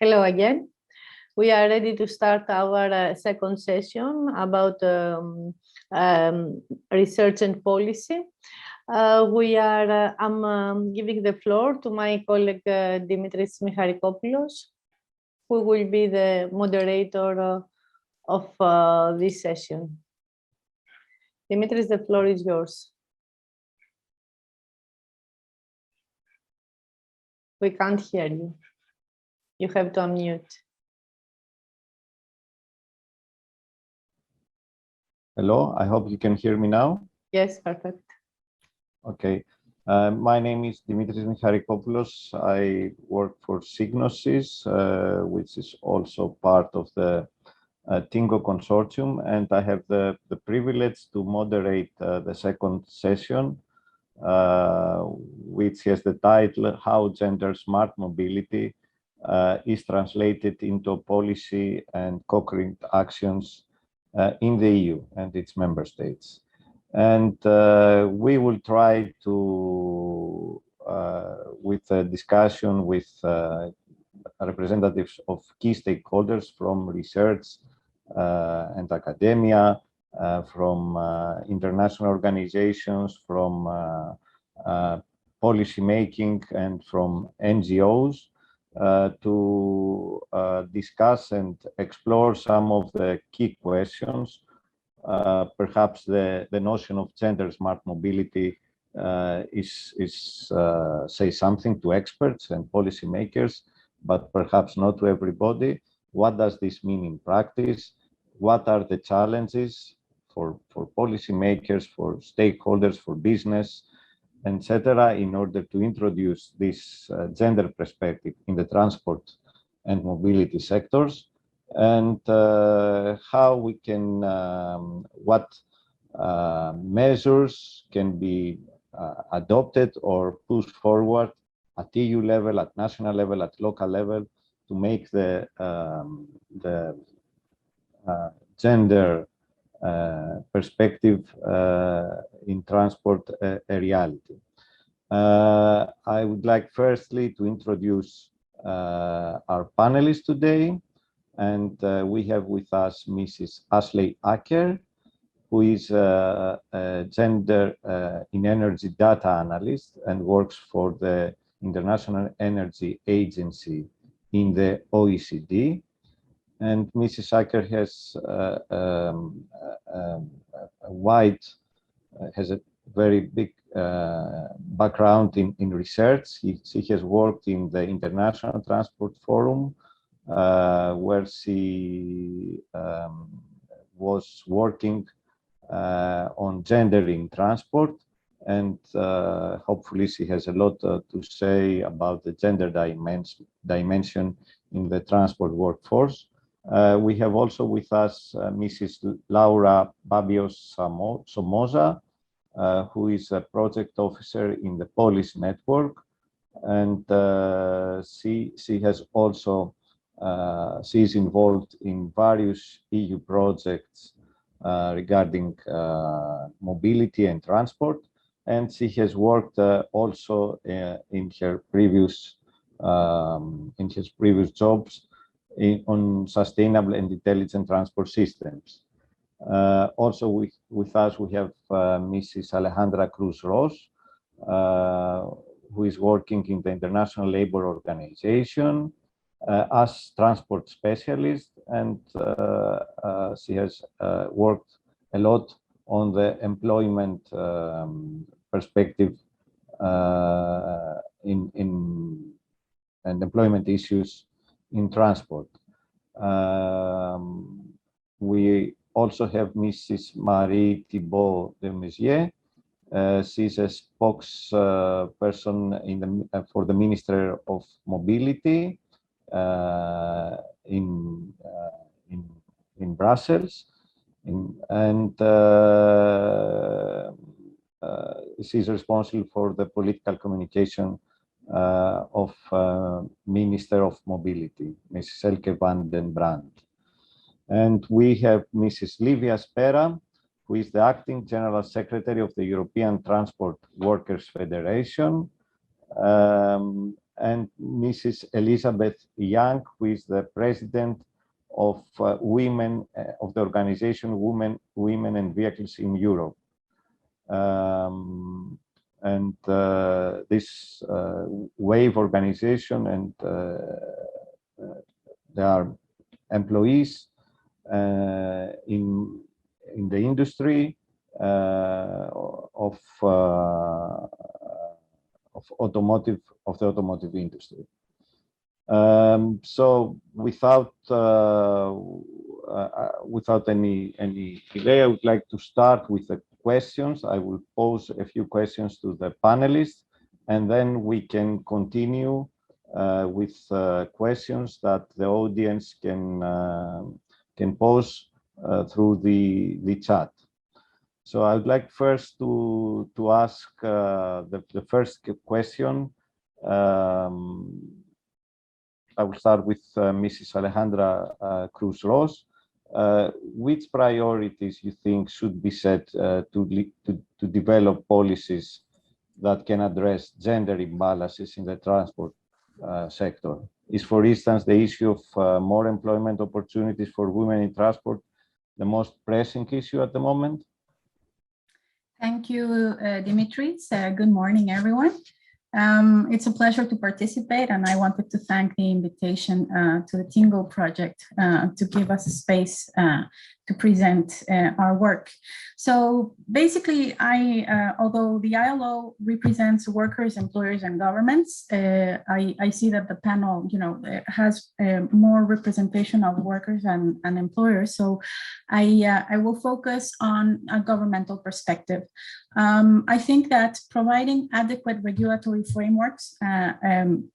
Hello again. We are ready to start our second session about research and policy. I'm giving the floor to my colleague Dimitris Micharikopoulos, who will be the moderator of this session. Dimitris, the floor is yours. We can't hear you. You have to unmute. Hello, I hope you can hear me now. Yes, perfect. Okay. My name is Dimitris Micharikopoulos. I work for Signosis, which is also part of the TInnGO Consortium, and I have the privilege to moderate the second session, which has the title, How Gender Smart Mobility is Translated into Policy and Concrete Actions in the EU and its member states. And we will try to, with a discussion with representatives of key stakeholders from research and academia, from international organizations, from policy making, and from NGOs, to discuss and explore some of the key questions. Perhaps the notion of gender smart mobility say something to experts and policymakers, but perhaps not to everybody. What does this mean in practice? What are the challenges for policymakers, for stakeholders, for business, etc., in order to introduce this gender perspective in the transport and mobility sectors, and how we can, what measures can be adopted or pushed forward at EU level, at national level, at local level, to make the gender perspective in transport a reality. I would like firstly to introduce our panelists today, and we have with us Mrs. Ashley Acker, who is a gender in energy data analyst and works for the International Energy Agency in the OECD. And Mrs. Acker has has a very big background in research. She has worked in the International Transport Forum, where she was working on gender in transport, and hopefully she has a lot to say about the gender dimension in the transport workforce. We have also with us Mrs. Laura Babios Somoza, who is a project officer in the Polish network, and she has also she is involved in various EU projects regarding mobility and transport, and she has worked also in her previous jobs on sustainable and intelligent transport systems. Also with us we have Mrs. Alejandra Cruz Ros, who is working in the International Labour Organization as transport specialist, and she has worked a lot on the employment perspective and employment issues in transport. We also have Mrs. Marie Thibault de Maizière. She's a spokesperson for the Minister of Mobility in Brussels, and she's responsible for the political communication of Minister of Mobility, Mrs. Elke van den Brand. And we have Mrs. Livia Spera, who is the Acting General Secretary of the European Transport Workers Federation. and Mrs. Elizabeth Young, who is the president of women of the organization Women and Vehicles in Europe. And this WAVE organization, and there are employees in the industry of the automotive industry. So without any delay, I would like to start with the questions. I will pose a few questions to the panelists, and then we can continue with questions that the audience can pose through the chat. So I would like first to ask the first question. I will start with Mrs. Alejandra Cruz-Ross. Which priorities you think should be set to develop policies that can address gender imbalances in the transport sector? Is, for instance, the issue of more employment opportunities for women in transport the most pressing issue at the moment? Thank you, Dimitris. Good morning, everyone. It's a pleasure to participate, and I wanted to thank the invitation to the TInnGO project to give us a space to present our work. So basically, although the ILO represents workers, employers, and governments, I see that the panel, has more representation of workers and employers. So I will focus on a governmental perspective. I think that providing adequate regulatory frameworks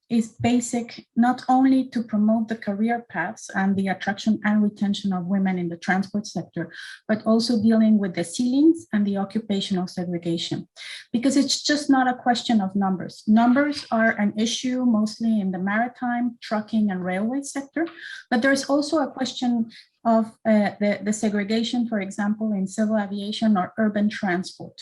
is basic, not only to promote the career paths and the attraction and retention of women in the transport sector, but also dealing with the ceilings and the occupational segregation. Because it's just not a question of numbers. Numbers are an issue mostly in the maritime, trucking, and railway sector, but there's also a question of the segregation, for example, in civil aviation or urban transport.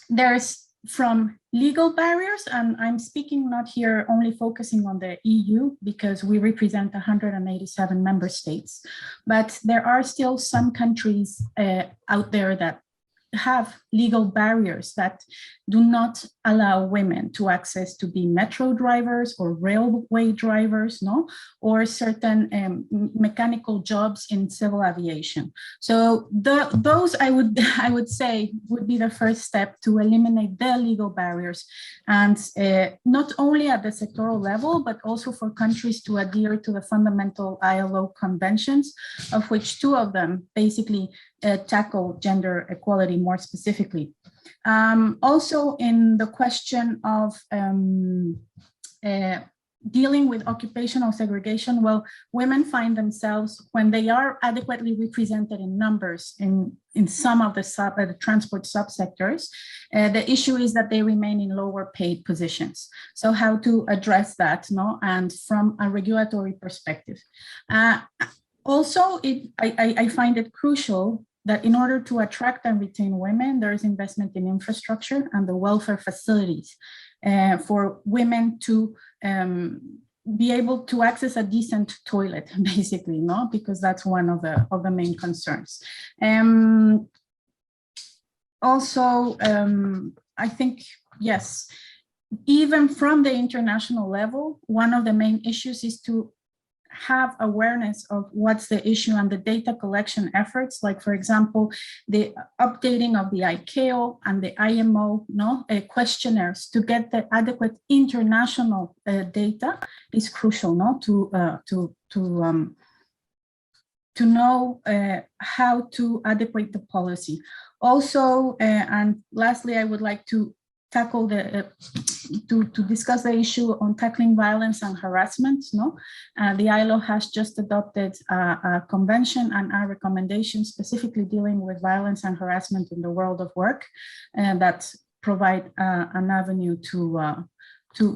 There's from legal barriers, and I'm speaking not here only focusing on the EU because we represent 187 member states, but there are still some countries out there that have legal barriers that do not allow women to access to be metro drivers or railway drivers, or certain mechanical jobs in civil aviation. So those I would say would be the first step to eliminate the legal barriers, and not only at the sectoral level, but also for countries to adhere to the fundamental ILO conventions, of which 2 of them basically tackle gender equality more specifically. Also in the question of dealing with occupational segregation, well, women find themselves, when they are adequately represented in numbers in some of the transport subsectors, the issue is that they remain in lower paid positions. So how to address that, and from a regulatory perspective. Also, I find it crucial that in order to attract and retain women, there is investment in infrastructure and the welfare facilities for women to be able to access a decent toilet, basically, because that's one of the main concerns. Also, I think, yes, even from the international level, one of the main issues is to have awareness of what's the issue and the data collection efforts, like, for example, the updating of the ICAO and the IMO questionnaires to get the adequate international data is crucial, to know how to adequate the policy. Also, and lastly, I would like to tackle to discuss the issue on tackling violence and harassment. The ILO has just adopted a convention and a recommendation specifically dealing with violence and harassment in the world of work, and that provide an avenue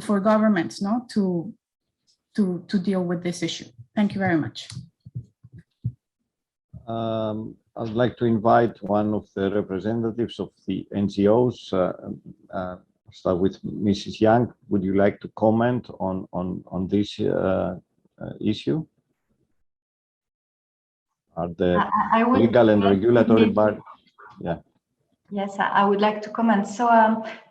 for governments to deal with this issue. Thank you very much. I'd like to invite one of the representatives of the NGOs start with Mrs. Young. Would you like to comment on this issue? Are the I would legal and regulatory bodies? Yeah. Yes, I would like to comment. So,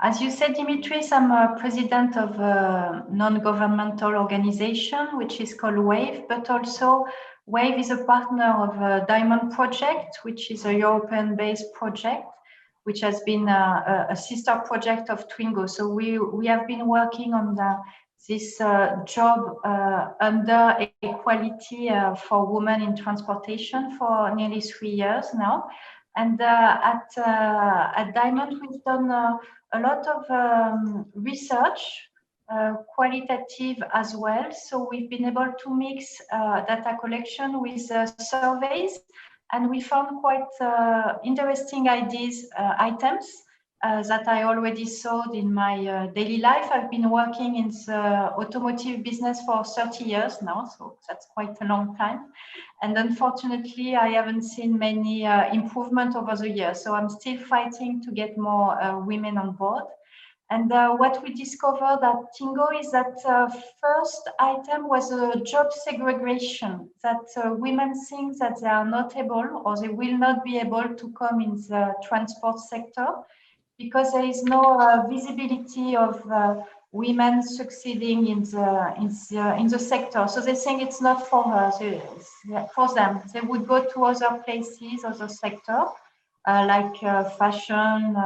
as you said, Dimitris, I'm a president of a non-governmental organization, which is called WAVE, but also WAVE is a partner of a Diamond Project, which is a European-based project, which has been a sister project of TInnGO. So we have been working on this job under equality for women in transportation for nearly 3 years now. And at Diamond, we've done a lot of research, qualitative as well. So we've been able to mix data collection with surveys, and we found quite interesting items that I already saw in my daily life. I've been working in the automotive business for 30 years now, so that's quite a long time. And unfortunately, I haven't seen many improvement over the years. So I'm still fighting to get more women on board. And what we discovered at TInnGO is that first item was a job segregation, that women think that they are not able or they will not be able to come in the transport sector because there is no visibility of women succeeding in the sector. So they think it's not for her, for them. They would go to other places, other sector, like fashion,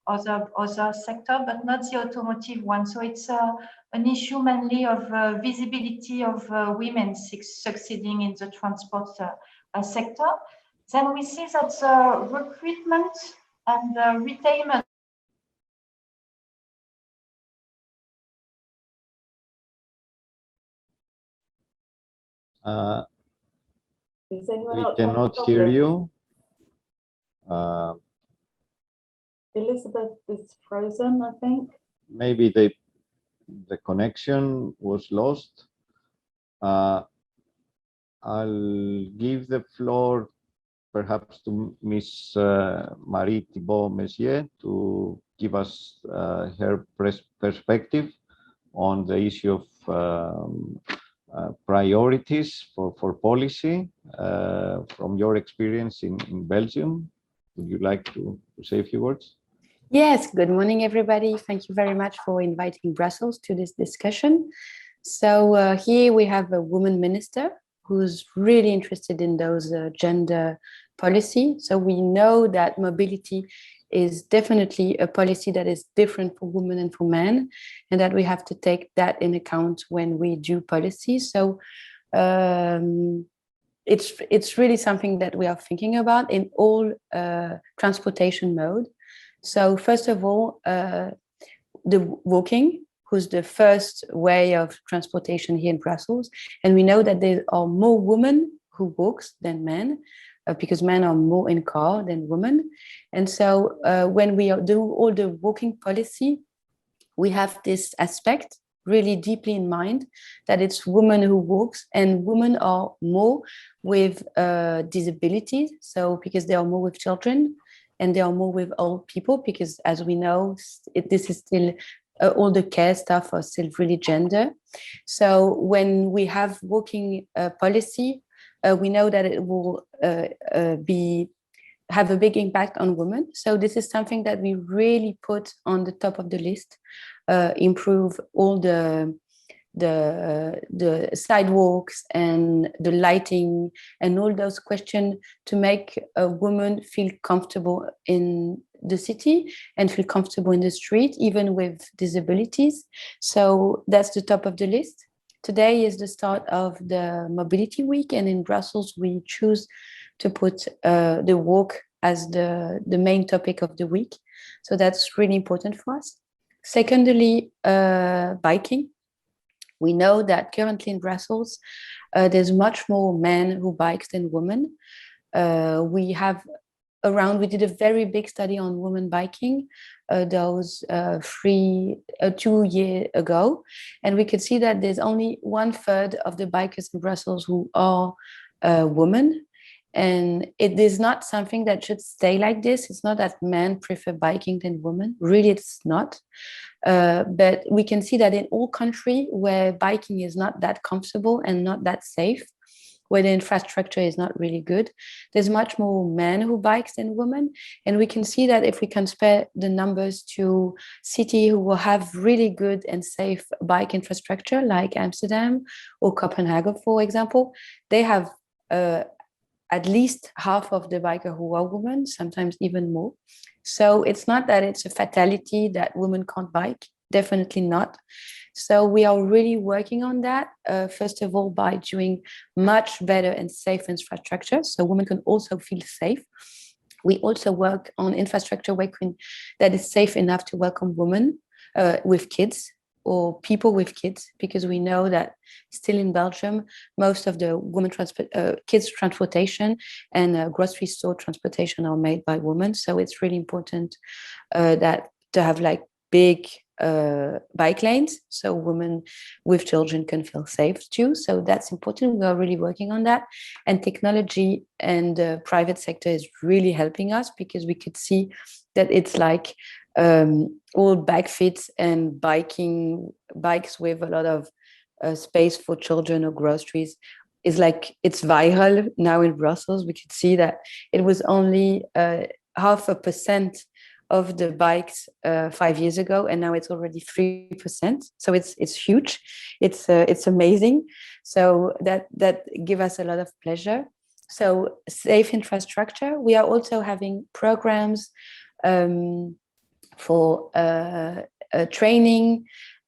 other sector, but not the automotive one. So it's an issue mainly of visibility of women succeeding in the transport sector. Then we see that the recruitment and retainment we cannot hear you. Elizabeth is frozen, I think. Maybe the connection was lost. I'll give the floor perhaps to Ms. Marie Thibault-Messier to give us her perspective on the issue of priorities for policy from your experience in Belgium. Would you like to say a few words? Yes, good morning, everybody. Thank you very much for inviting Brussels to this discussion. So here we have a woman minister who's really interested in those gender policy. So we know that mobility is definitely a policy that is different for women and for men, and that we have to take that in account when we do policy. So it's really something that we are thinking about in all transportation mode. So first of all, the walking, who's the first way of transportation here in Brussels. And we know that there are more women who walks than men, because men are more in car than women. And so when we do all the walking policy, we have this aspect really deeply in mind, that it's women who walks, and women are more with disabilities. So because they are more with children, and they are more with old people, because as we know, this is still all the care stuff are still really gender. So when we have walking policy, we know that it will have a big impact on women. So this is something that we really put on the top of the list, improve all the sidewalks and the lighting and all those questions to make a woman feel comfortable in the city and feel comfortable in the street, even with disabilities. So that's the top of the list. Today is the start of the Mobility Week, and in Brussels we choose to put the walk as the main topic of the week. So that's really important for us. Secondly, biking. We know that currently in Brussels, there's much more men who bike than women. We did a very big study on women biking, those 2 years ago. And we could see that there's only 1/3 of the bikers in Brussels who are women. And it is not something that should stay like this. It's not that men prefer biking than women. Really, it's not. But we can see that in all countries where biking is not that comfortable and not that safe, where the infrastructure is not really good, there's much more men who bikes than women. And we can see that if we compare the numbers to cities who will have really good and safe bike infrastructure, like Amsterdam or Copenhagen, for example, they have at least half of the bikers who are women, sometimes even more. So it's not that it's a fatality that women can't bike, definitely not. So we are really working on that, first of all, by doing much better and safe infrastructure, so women can also feel safe. We also work on infrastructure that is safe enough to welcome women with kids or people with kids, because we know that still in Belgium, most of the kids transportation and grocery store transportation are made by women. So it's really important that to have like big bike lanes so women with children can feel safe too. So that's important. We are really working on that. And technology and the private sector is really helping us, because we could see that it's like all bike fits and bikes with a lot of space for children or groceries is like, it's viral now in Brussels. We could see that it was only 0.5% of the bikes 5 years ago, and now it's already 3%. So it's huge. It's amazing. So that give us a lot of pleasure. So safe infrastructure. We are also having programs for training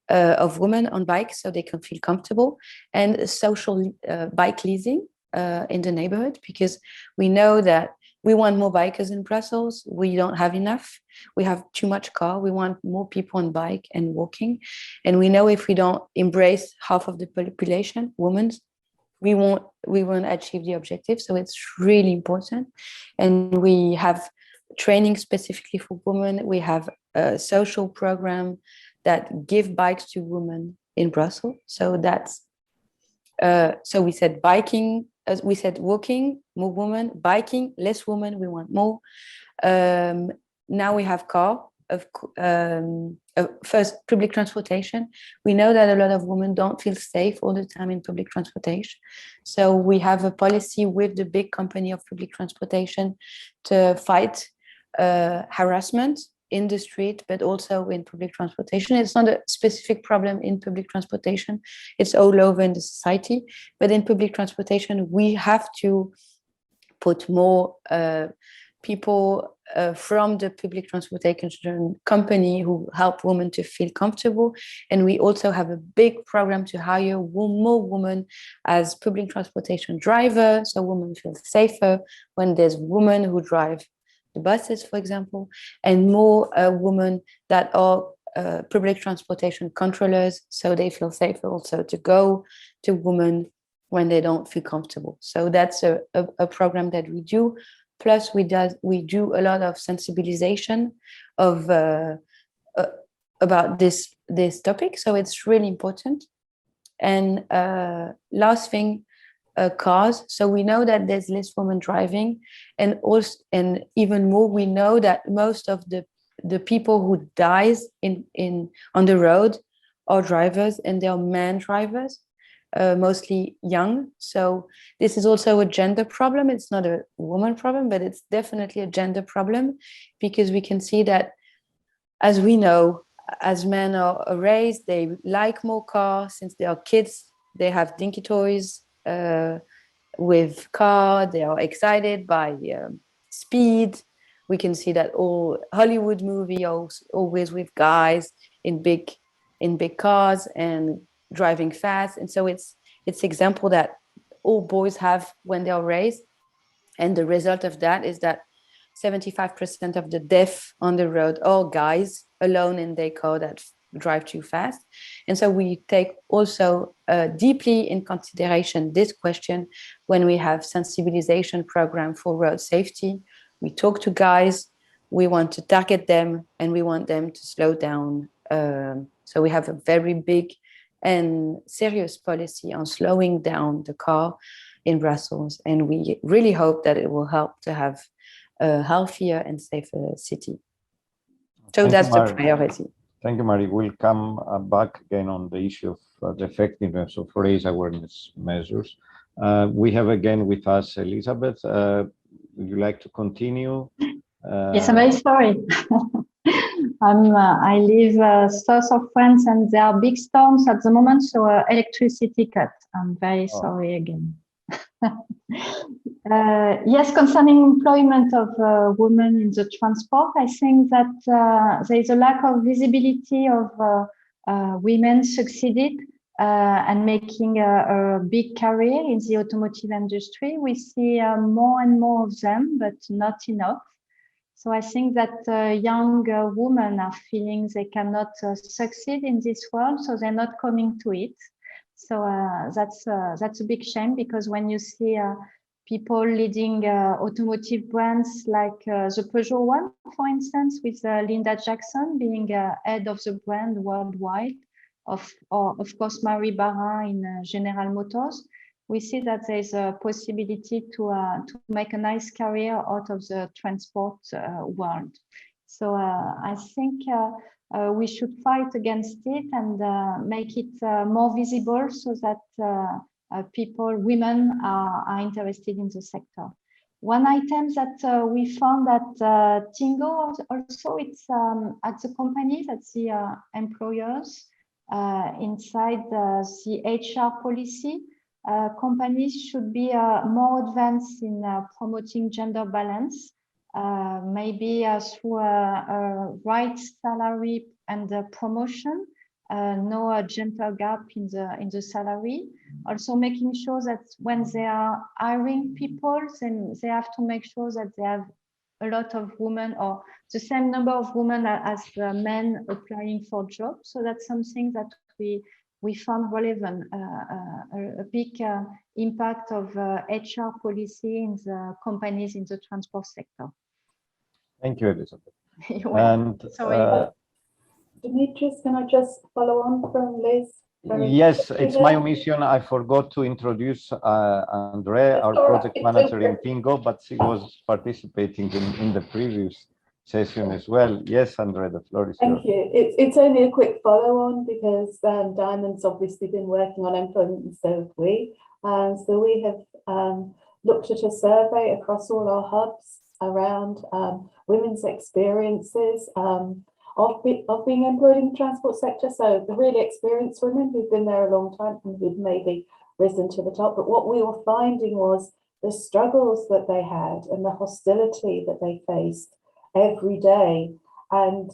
of women on bikes so they can feel comfortable, and social bike leasing in the neighborhood, because we know that we want more bikers in Brussels. We don't have enough. We have too much car. We want more people on bike and walking. And we know if we don't embrace half of the population, women, we won't achieve the objective. So it's really important. And we have training specifically for women. We have a social program that give bikes to women in Brussels. So that's, so we said biking, as we said, walking, more women, biking, less women, we want more. Now we have car, first public transportation. We know that a lot of women don't feel safe all the time in public transportation. So we have a policy with the big company of public transportation to fight harassment in the street, but also in public transportation. It's not a specific problem in public transportation. It's all over in the society. But in public transportation, we have to put more people from the public transportation company who help women to feel comfortable. And we also have a big program to hire more women as public transportation drivers, so women feel safer when there's women who drive the buses, for example, and more women that are public transportation controllers, so they feel safer also to go to women when they don't feel comfortable. So that's a program that we do. Plus, we do a lot of sensibilization of about this topic. So it's really important. And last thing, cars. So we know that there's less women driving, and also, and even more, we know that most of the people who dies on the road are drivers, and they are men drivers, mostly young. So this is also a gender problem. It's not a woman problem, but it's definitely a gender problem, because we can see that, as we know, as men are raised, they like more cars. Since they are kids, they have dinky toys with car. They are excited by speed. We can see that all Hollywood movies are always with guys in big cars and driving fast. And so it's example that all boys have when they are raised. And the result of that is that 75% of the death on the road are guys alone in their car that drive too fast. And so we take also deeply in consideration this question when we have sensibilization program for road safety. We talk to guys, we want to target them, and we want them to slow down. So we have a very big and serious policy on slowing down the car in Brussels. And we really hope that it will help to have a healthier and safer city. So that's the priority. Thank you, Marie. We'll come back again on the issue of the effectiveness of race awareness measures. We have again with us Elizabeth. Would you like to continue? Yes, I'm very sorry. I live south of France, and there are big storms at the moment, so electricity cut. I'm very sorry again. Yes, concerning employment of women in the transport, I think that there is a lack of visibility of women succeeded and making a big career in the automotive industry. We see more and more of them, but not enough. So I think that young women are feeling they cannot succeed in this world, so they're not coming to it. So that's a big shame, because when you see people leading automotive brands like the Peugeot one, for instance, with Linda Jackson being head of the brand worldwide, of course Marie Barra in General Motors, we see that there's a possibility to make a nice career out of the transport world. So I think we should fight against it and make it more visible, so that women are interested in the sector. One item that we found at TInnGO also, it's at the companies, at the employers, inside the HR policy. Companies should be more advanced in promoting gender balance, maybe through a right salary and promotion, no gender gap in the salary. Also making sure that when they are hiring people, then they have to make sure that they have a lot of women, or the same number of women as men applying for jobs. So that's something that we found relevant, a big impact of HR policy in the companies in the transport sector. Thank you, Elizabeth. And Dimitris, can I just follow on from Liz? Yes, it's my omission. I forgot to introduce Andre, our project manager in TInnGO, but she was participating in the previous session as well. Yes, Andre, the floor is yours. Thank you. It's only a quick follow-on, because Diamond's obviously been working on employment, and so have we. So we have looked at a survey across all our hubs around women's experiences of being employed in the transport sector. So the really experienced women who've been there a long time and who've maybe risen to the top. But what we were finding was the struggles that they had and the hostility that they faced every day. And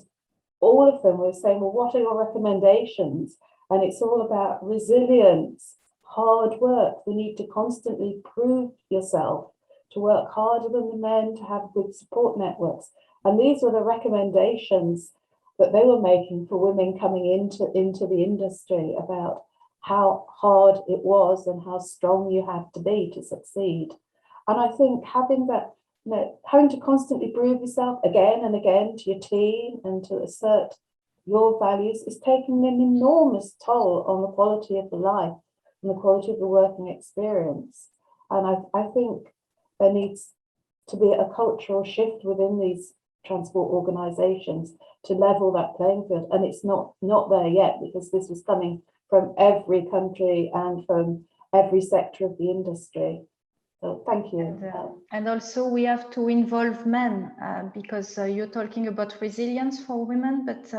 all of them were saying, well, what are your recommendations? And it's all about resilience, hard work. We need to constantly prove yourself, to work harder than the men, to have good support networks. And these were the recommendations that they were making for women coming into the industry, about how hard it was and how strong you had to be to succeed. And I think having that, having to constantly prove yourself again and again to your team and to assert your values is taking an enormous toll on the quality of the life and the quality of the working experience. And I think there needs to be a cultural shift within these transport organisations to level that playing field. And it's not there yet, because this was coming from every country and from every sector of the industry. So thank you. And also we have to involve men, because you're talking about resilience for women, but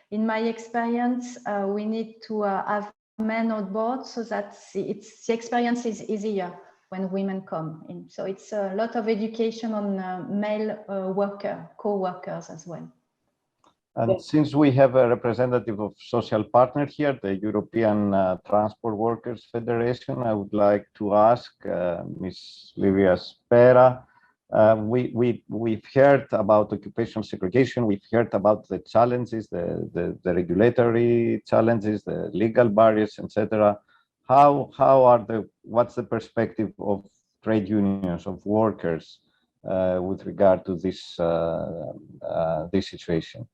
in my experience, we need to have men on board, so that the experience is easier when women come in. So it's a lot of education on male co-workers as well. And since we have a representative of social partner here, the European Transport Workers Federation, I would like to ask Ms. Livia Spera. We've heard about occupational segregation. We've heard about the challenges, the regulatory challenges, the legal barriers, etc. What's the perspective of trade unions, of workers, with regard to this situation?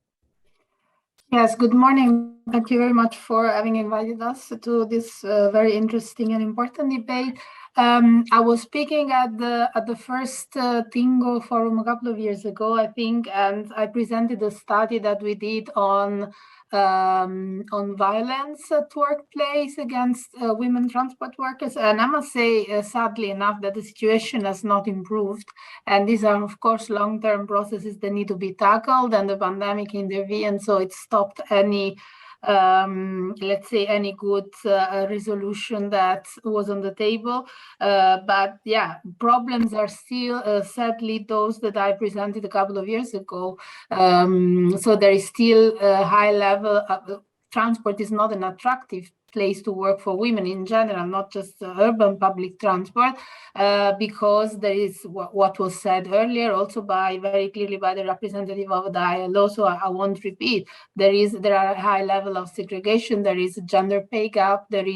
Yes, good morning. Thank you very much for having invited us to this very interesting and important debate. I was speaking at the first TInnGO Forum a couple of years ago, I think, and I presented a study that we did on violence at workplace against women transport workers. And I must say, sadly enough, that the situation has not improved. And these are, of course, long-term processes that need to be tackled, and the pandemic intervened, so it stopped any let's say any good resolution that was on the table. But yeah, problems are still sadly those that I presented a couple of years ago. So there is still a high level of transport is not an attractive place to work for women in general, not just urban public transport, because there is what was said earlier, also very clearly by the representative of the ILO. So I won't repeat. There are a high level of segregation. There is a gender pay gap. There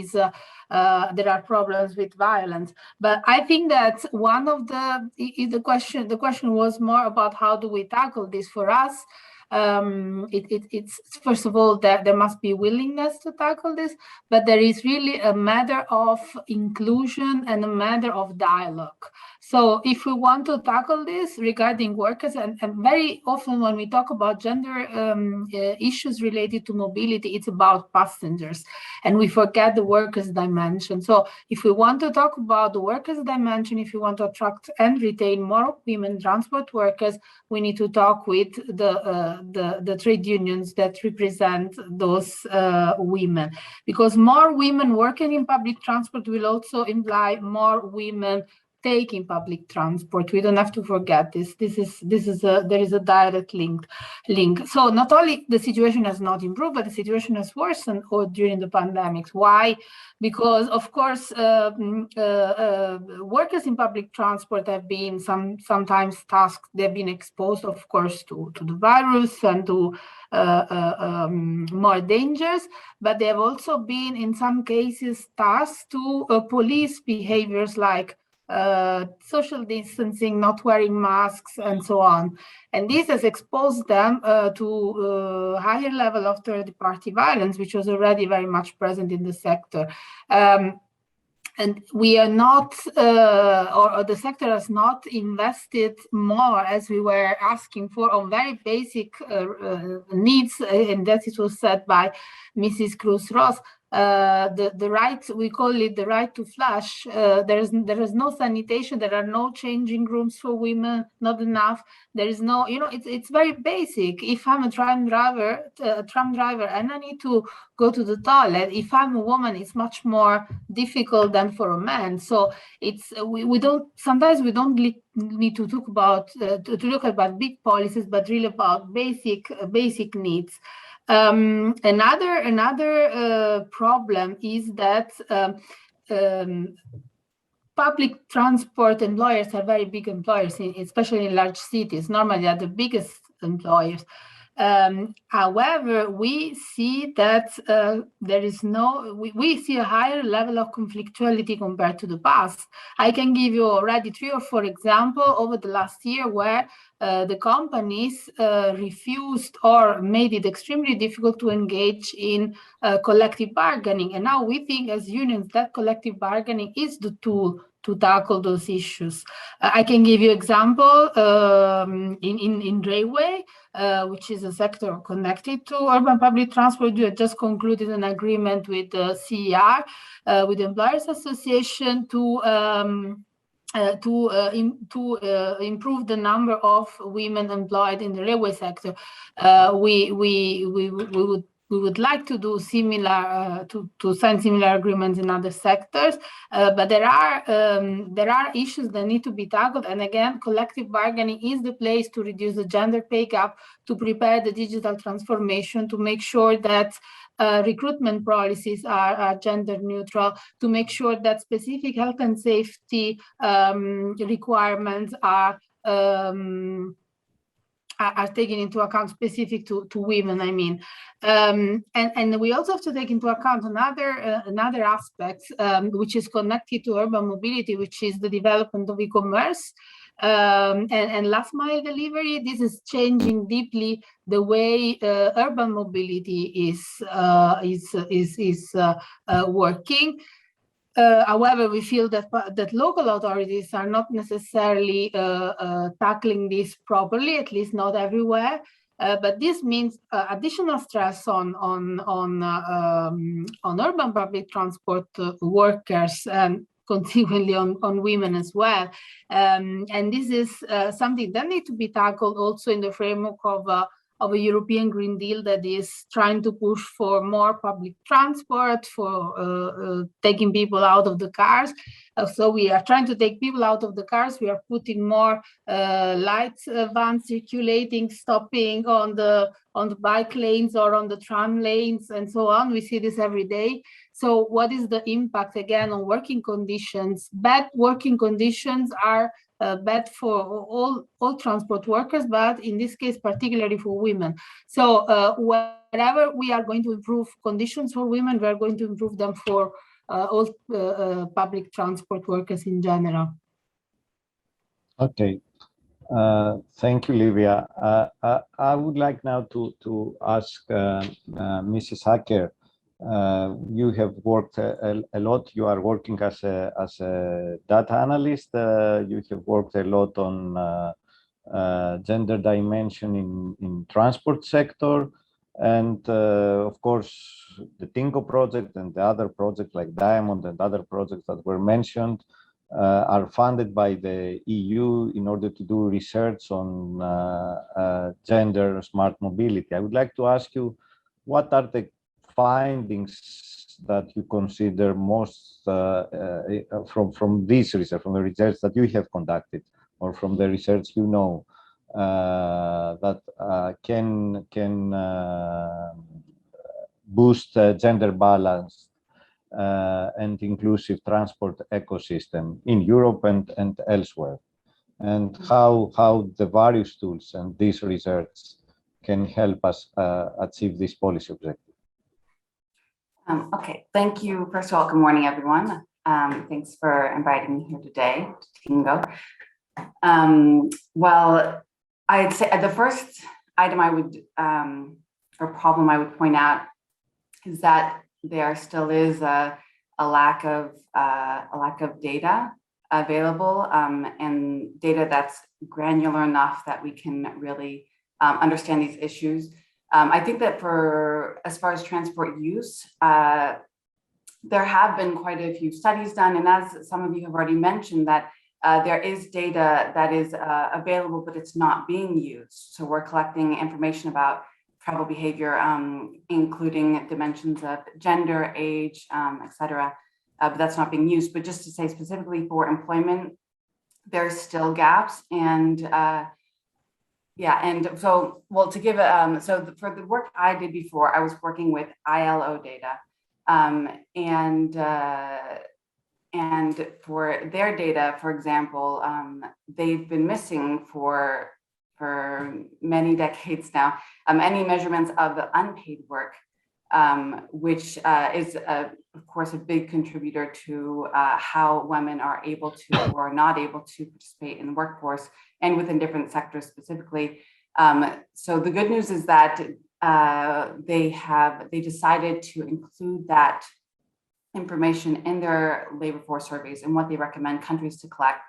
are problems with violence. But I think that one of the question was more about how do we tackle this for us. It's first of all that there must be willingness to tackle this, but there is really a matter of inclusion and a matter of dialogue. So if we want to tackle this regarding workers, and very often when we talk about gender issues related to mobility, it's about passengers, and we forget the workers dimension. So if we want to talk about the workers dimension, if we want to attract and retain more women transport workers, we need to talk with the trade unions that represent those women, because more women working in public transport will also imply more women taking public transport. We don't have to forget this. There is a direct link. So not only the situation has not improved, but the situation has worsened during the pandemic. Why? Because of course workers in public transport have been sometimes tasked. They've been exposed, of course, to the virus and to more dangers, but they have also been in some cases tasked to police behaviors like social distancing, not wearing masks, and so on. And this has exposed them to higher level of third-party violence, which was already very much present in the sector. And we are not, or the sector has not invested more as we were asking for on very basic needs, and that it was said by Mrs. Cruz-Ross. The right, we call it the right to flush. There is no sanitation. There are no changing rooms for women, not enough. There is no, it's very basic. If I'm a tram driver, and I need to go to the toilet, if I'm a woman, it's much more difficult than for a man. So it's sometimes we don't need to talk about to look about big policies, but really about basic needs. Another problem is that public transport employers are very big employers, especially in large cities. Normally, they are the biggest employers. However, we see that we see a higher level of conflictuality compared to the past. I can give you already 3 or 4 examples over the last year where the companies refused or made it extremely difficult to engage in collective bargaining. And now we think as unions that collective bargaining is the tool to tackle those issues. I can give you example in railway, which is a sector connected to urban public transport. We have just concluded an agreement with the CER, with the Employers Association to improve the number of women employed in the railway sector. We would like to do similar, to sign similar agreements in other sectors, but there are issues that need to be tackled. And again, collective bargaining is the place to reduce the gender pay gap, to prepare the digital transformation, to make sure that recruitment policies are gender neutral, to make sure that specific health and safety requirements are taken into account, specific to women, I mean. And we also have to take into account another aspect, which is connected to urban mobility, which is the development of e-commerce and last mile delivery. This is changing deeply the way urban mobility is working. however, we feel that local authorities are not necessarily tackling this properly, at least not everywhere. But this means additional stress on urban public transport workers and consequently on women as well. And this is something that needs to be tackled also in the framework of a European Green Deal that is trying to push for more public transport, for taking people out of the cars. So we are trying to take people out of the cars. We are putting more light vans circulating, stopping on the bike lanes or on the tram lanes and so on. We see this every day. So what is the impact again on working conditions? Bad working conditions are bad for all transport workers, but in this case, particularly for women. So wherever we are going to improve conditions for women, we are going to improve them for all public transport workers in general. Okay. Thank you, Livia. I would like now to ask Mrs. Hacker. You have worked a lot. You are working as a data analyst. You have worked a lot on gender dimension in transport sector, and of course the TInnGO project and the other projects like Diamond and other projects that were mentioned are funded by the EU in order to do research on gender smart mobility. I would like to ask you, what are the findings that you consider most from this research, from the research that you have conducted, or from the research you know, that can boost gender balance and inclusive transport ecosystem in Europe and elsewhere, and how the various tools and this research can help us achieve this policy objective? Okay, thank you. First of all, good morning, everyone. Thanks for inviting me here today to TInnGO. Well, I'd say the first item I would, or problem I would point out is that there still is a lack of data available, and data that's granular enough that we can really understand these issues. I think that as far as transport use, there have been quite a few studies done, and as some of you have already mentioned, that there is data that is available, but it's not being used. So we're collecting information about travel behavior, including dimensions of gender, age, etc. But that's not being used. But just to say specifically for employment, there's still gaps, and yeah, and so, well, to give for the work I did before, I was working with ILO data, and for their data, for example, they've been missing for many decades now, any measurements of the unpaid work, which is, of course, a big contributor to how women are able to or not able to participate in the workforce and within different sectors specifically. So the good news is that they decided to include that information in their labor force surveys and what they recommend countries to collect.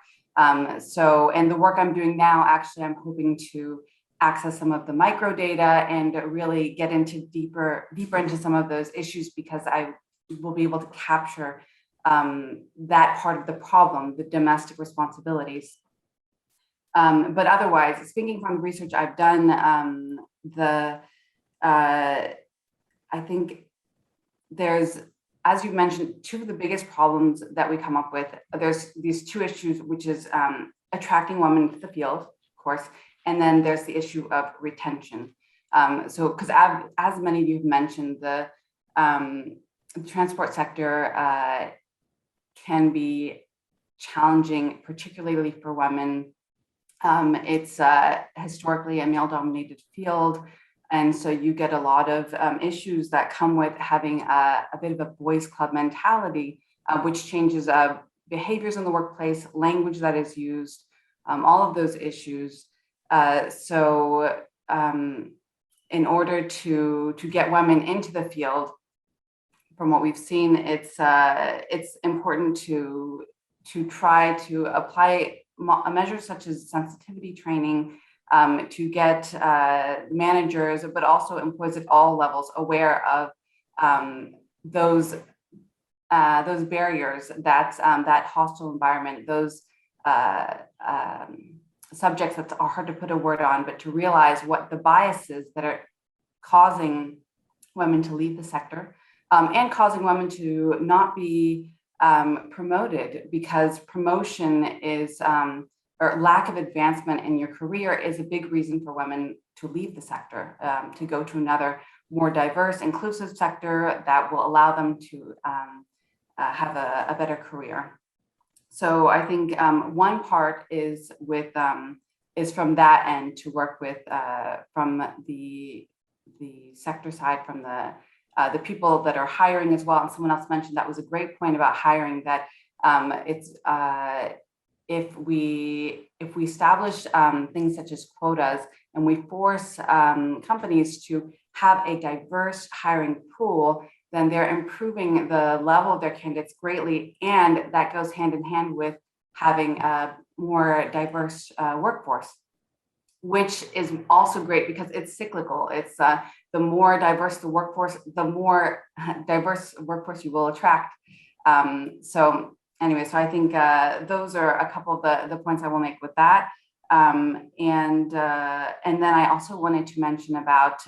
So, and the work I'm doing now, actually, I'm hoping to access some of the micro data and really get into deeper into some of those issues, because I will be able to capture that part of the problem, the domestic responsibilities. But otherwise, speaking from the research I've done, I think there's, as you mentioned, two of the biggest problems that we come up with. There's these two issues, which is attracting women to the field, of course, and then there's the issue of retention. So, because as many of you have mentioned, the transport sector can be challenging, particularly for women. It's historically a male-dominated field, and so you get a lot of issues that come with having a bit of a boys' club mentality, which changes behaviors in the workplace, language that is used, all of those issues. So in order to get women into the field, from what we've seen, it's important to try to apply measures such as sensitivity training to get managers, but also employees at all levels aware of those barriers, that hostile environment, those subjects that are hard to put a word on, but to realize what the biases that are causing women to leave the sector and causing women to not be promoted, because promotion is, or lack of advancement in your career is a big reason for women to leave the sector, to go to another more diverse, inclusive sector that will allow them to have a better career. So I think one part is from that end, to work with from the sector side, from the people that are hiring as well. And someone else mentioned that was a great point about hiring, that it's if we establish things such as quotas, and we force companies to have a diverse hiring pool, then they're improving the level of their candidates greatly. And that goes hand in hand with having a more diverse workforce, which is also great because it's cyclical. It's the more diverse the workforce, the more diverse workforce you will attract. So anyway, so I think those are a couple of the points I will make with that. And then I also wanted to mention about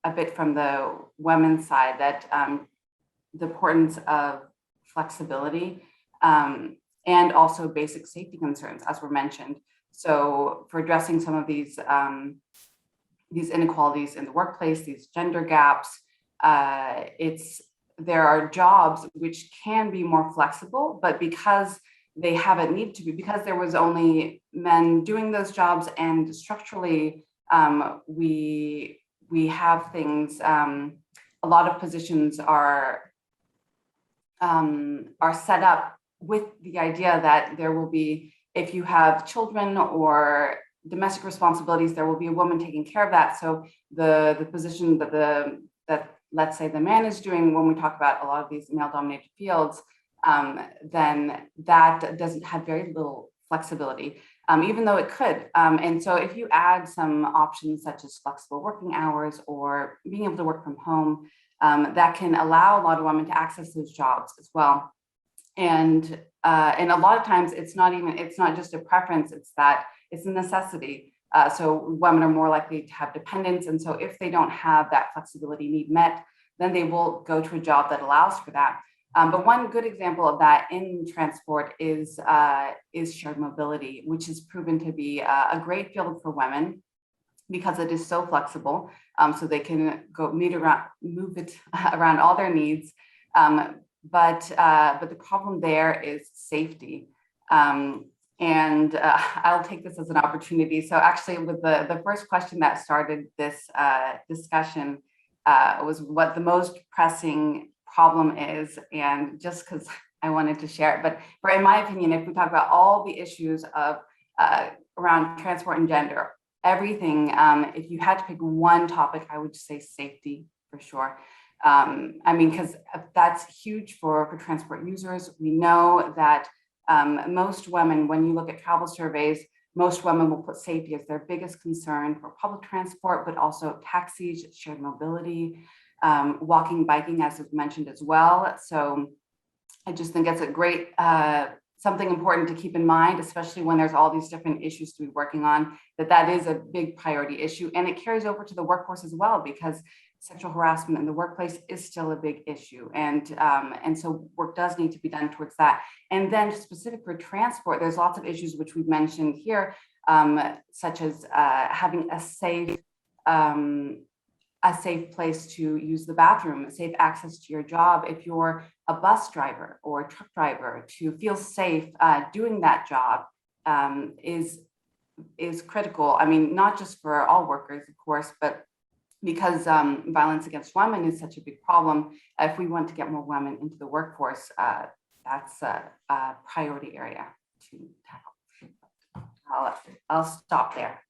a bit from the women's side, that the importance of flexibility and also basic safety concerns, as were mentioned. So for addressing some of these inequalities in the workplace, these gender gaps, there are jobs which can be more flexible, but because they haven't needed to be, because there was only men doing those jobs, and structurally we have things, a lot of positions are set up with the idea that there will be, if you have children or domestic responsibilities, there will be a woman taking care of that. So the position that let's say the man is doing, when we talk about a lot of these male-dominated fields, then that doesn't have very little flexibility, even though it could. And so if you add some options such as flexible working hours or being able to work from home, that can allow a lot of women to access those jobs as well. And a lot of times it's not just a preference, it's a necessity. So women are more likely to have dependents. And so if they don't have that flexibility need met, then they will go to a job that allows for that. But one good example of that in transport is shared mobility, which has proven to be a great field for women because it is so flexible. So they can move it around all their needs. But the problem there is safety. And I'll take this as an opportunity. So actually, with the first question that started this discussion was what the most pressing problem is, and just because I wanted to share it. But in my opinion, if we talk about all the issues of around transport and gender, everything, if you had to pick one topic, I would say safety for sure. I mean, because that's huge for transport users. We know that most women, when you look at travel surveys, most women will put safety as their biggest concern for public transport, but also taxis, shared mobility, walking, biking, as was mentioned as well. So I just think it's a great, something important to keep in mind, especially when there's all these different issues to be working on, that is a big priority issue. And it carries over to the workforce as well, because sexual harassment in the workplace is still a big issue. And so work does need to be done towards that. And then specific for transport, there's lots of issues which we've mentioned here, such as having a safe place to use the bathroom, safe access to your job. If you're a bus driver or a truck driver, to feel safe doing that job is critical. I mean, not just for all workers, of course, but because violence against women is such a big problem. If we want to get more women into the workforce, that's a priority area to tackle. I'll stop there.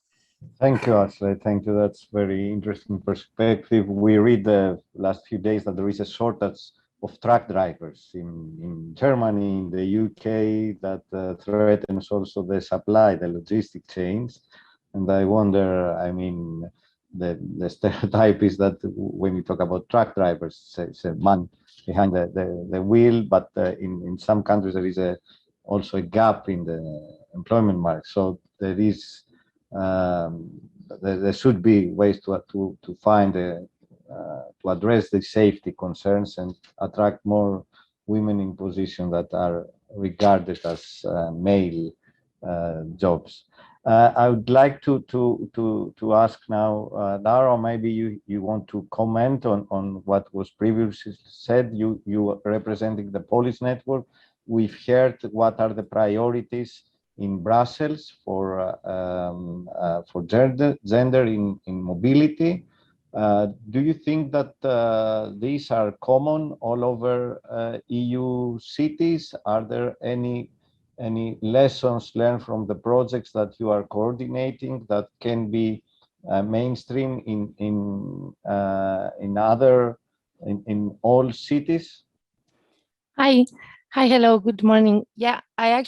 Thank you, Ashley. Thank you. That's very interesting perspective. We read the last few days that there is a shortage of truck drivers in Germany, in the UK, that threatens also the supply, the logistic chains. And I wonder, I mean, the stereotype is that when you talk about truck drivers, it's a man behind the wheel, but in some countries there is also a gap in the employment market. So there is there should be ways to find to address the safety concerns and attract more women in positions that are regarded as male jobs. I would like to ask now, Lara, maybe you want to comment on what was previously said. You are representing the Polish network. We've heard what are the priorities in Brussels for gender in mobility. Do you think that these are common all over EU cities? Are there any lessons learned from the projects that you are coordinating that can be mainstream in all cities? Hi, hello, good morning. Yeah, I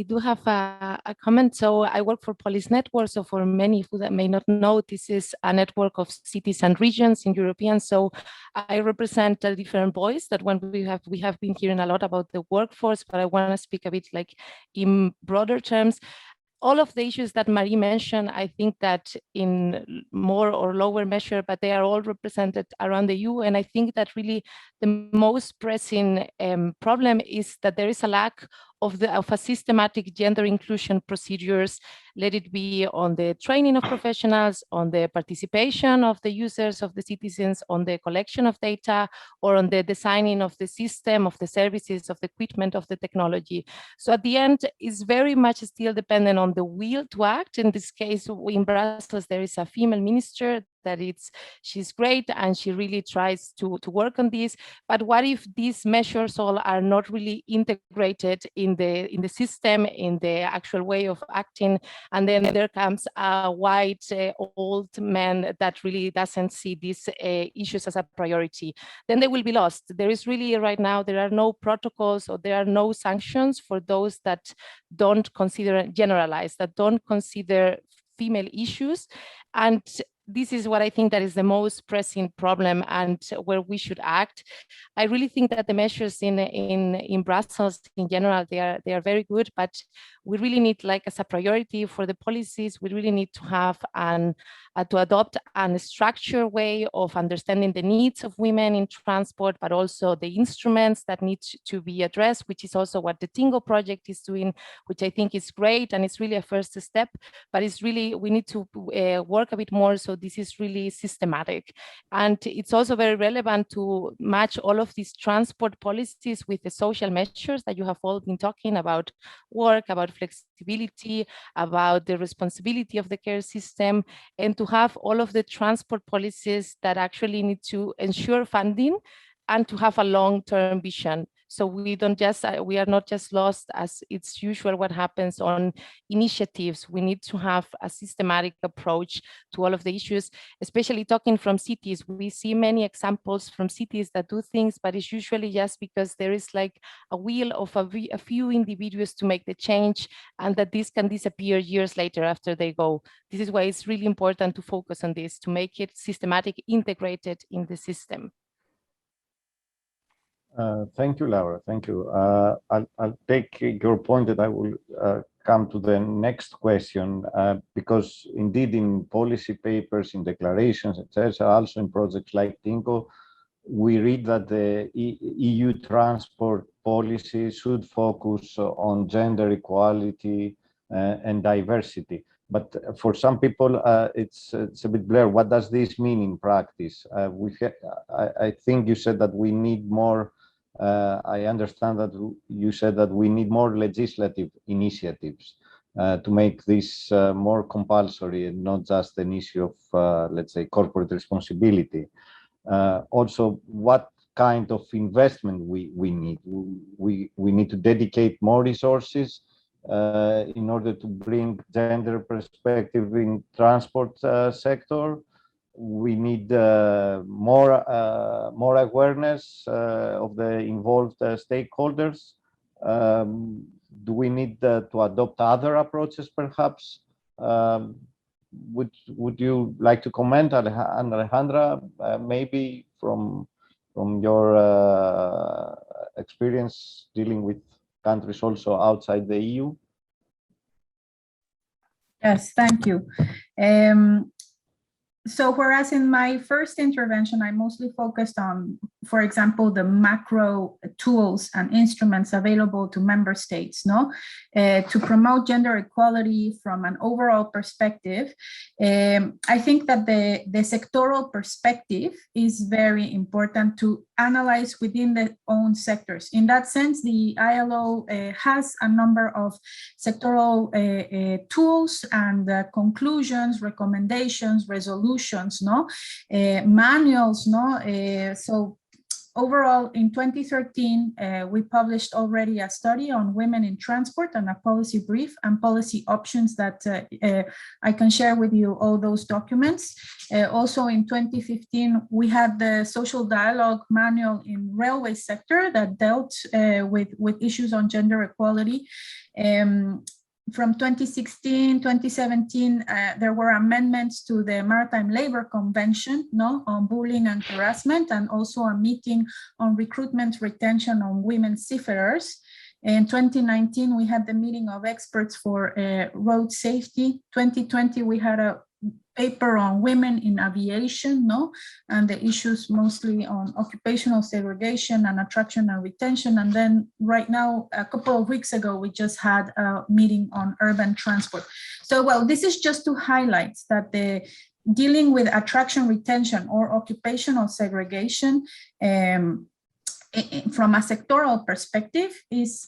do have a comment. So I work for Police Network. So for many who that may not know, this is a network of cities and regions in European. So I represent a different voice that when we have been hearing a lot about the workforce, but I want to speak a bit like in broader terms. All of the issues that Marie mentioned, I think that in more or lower measure, but they are all represented around the EU. And I think that really the most pressing problem is that there is a lack of a systematic gender inclusion procedures, let it be on the training of professionals, on the participation of the users, of the citizens, on the collection of data, or on the designing of the system, of the services, of the equipment, of the technology. So at the end, it's very much still dependent on the will to act. In this case, in Brussels, there is a female minister that she's great and she really tries to work on this. But what if these measures all are not really integrated in the system, in the actual way of acting? And then there comes a white old man that really doesn't see these issues as a priority. Then they will be lost. There is really right now, there are no protocols or there are no sanctions for those that don't consider generalize, that don't consider female issues. And this is what I think that is the most pressing problem and where we should act. I really think that the measures in Brussels in general, they are very good, but we really need, like as a priority for the policies, we really need to have to adopt a structured way of understanding the needs of women in transport, but also the instruments that need to be addressed, which is also what the TInnGO project is doing, which I think is great. And it's really a first step, but it's really, we need to work a bit more. So this is really systematic. And it's also very relevant to match all of these transport policies with the social measures that you have all been talking about, work, about flexibility, about the responsibility of the care system, and to have all of the transport policies that actually need to ensure funding and to have a long-term vision. So we are not just lost as it's usual what happens on initiatives. We need to have a systematic approach to all of the issues, especially talking from cities. We see many examples from cities that do things, but it's usually just because there is like a will of a few individuals to make the change, and that this can disappear years later after they go. This is why it's really important to focus on this, to make it systematic, integrated in the system. Thank you, Laura. Thank you. I'll take your point that I will come to the next question, because indeed in policy papers, in declarations, etc., also in projects like TInnGO, we read that the EU transport policy should focus on gender equality and diversity. But for some people, it's a bit blurred. What does this mean in practice? I think you said that we need more. I understand that you said that we need more legislative initiatives to make this more compulsory and not just an issue of, let's say, corporate responsibility. Also, what kind of investment we need? We need to dedicate more resources in order to bring gender perspective in transport sector. We need more awareness of the involved stakeholders. Do we need to adopt other approaches, perhaps? Would you like to comment, Alejandra, maybe from your experience dealing with countries also outside the EU? Yes, thank you. So whereas in my first intervention, I mostly focused on, for example, the macro tools and instruments available to member states, to promote gender equality from an overall perspective, I think that the sectoral perspective is very important to analyze within the own sectors. In that sense, the ILO has a number of sectoral tools and conclusions, recommendations, resolutions, manuals. So overall, in 2013, we published already a study on women in transport and a policy brief and policy options that I can share with you all those documents. Also in 2015, we had the social dialogue manual in railway sector that dealt with issues on gender equality. From 2016, 2017, there were amendments to the Maritime Labor Convention on bullying and harassment, and also a meeting on recruitment retention on women seafarers. In 2019, we had the meeting of experts for road safety. 2020, we had a paper on women in aviation, and the issues mostly on occupational segregation and attraction and retention. And then right now, a couple of weeks ago, we just had a meeting on urban transport. So, well, this is just to highlight that the dealing with attraction, retention, or occupational segregation from a sectoral perspective is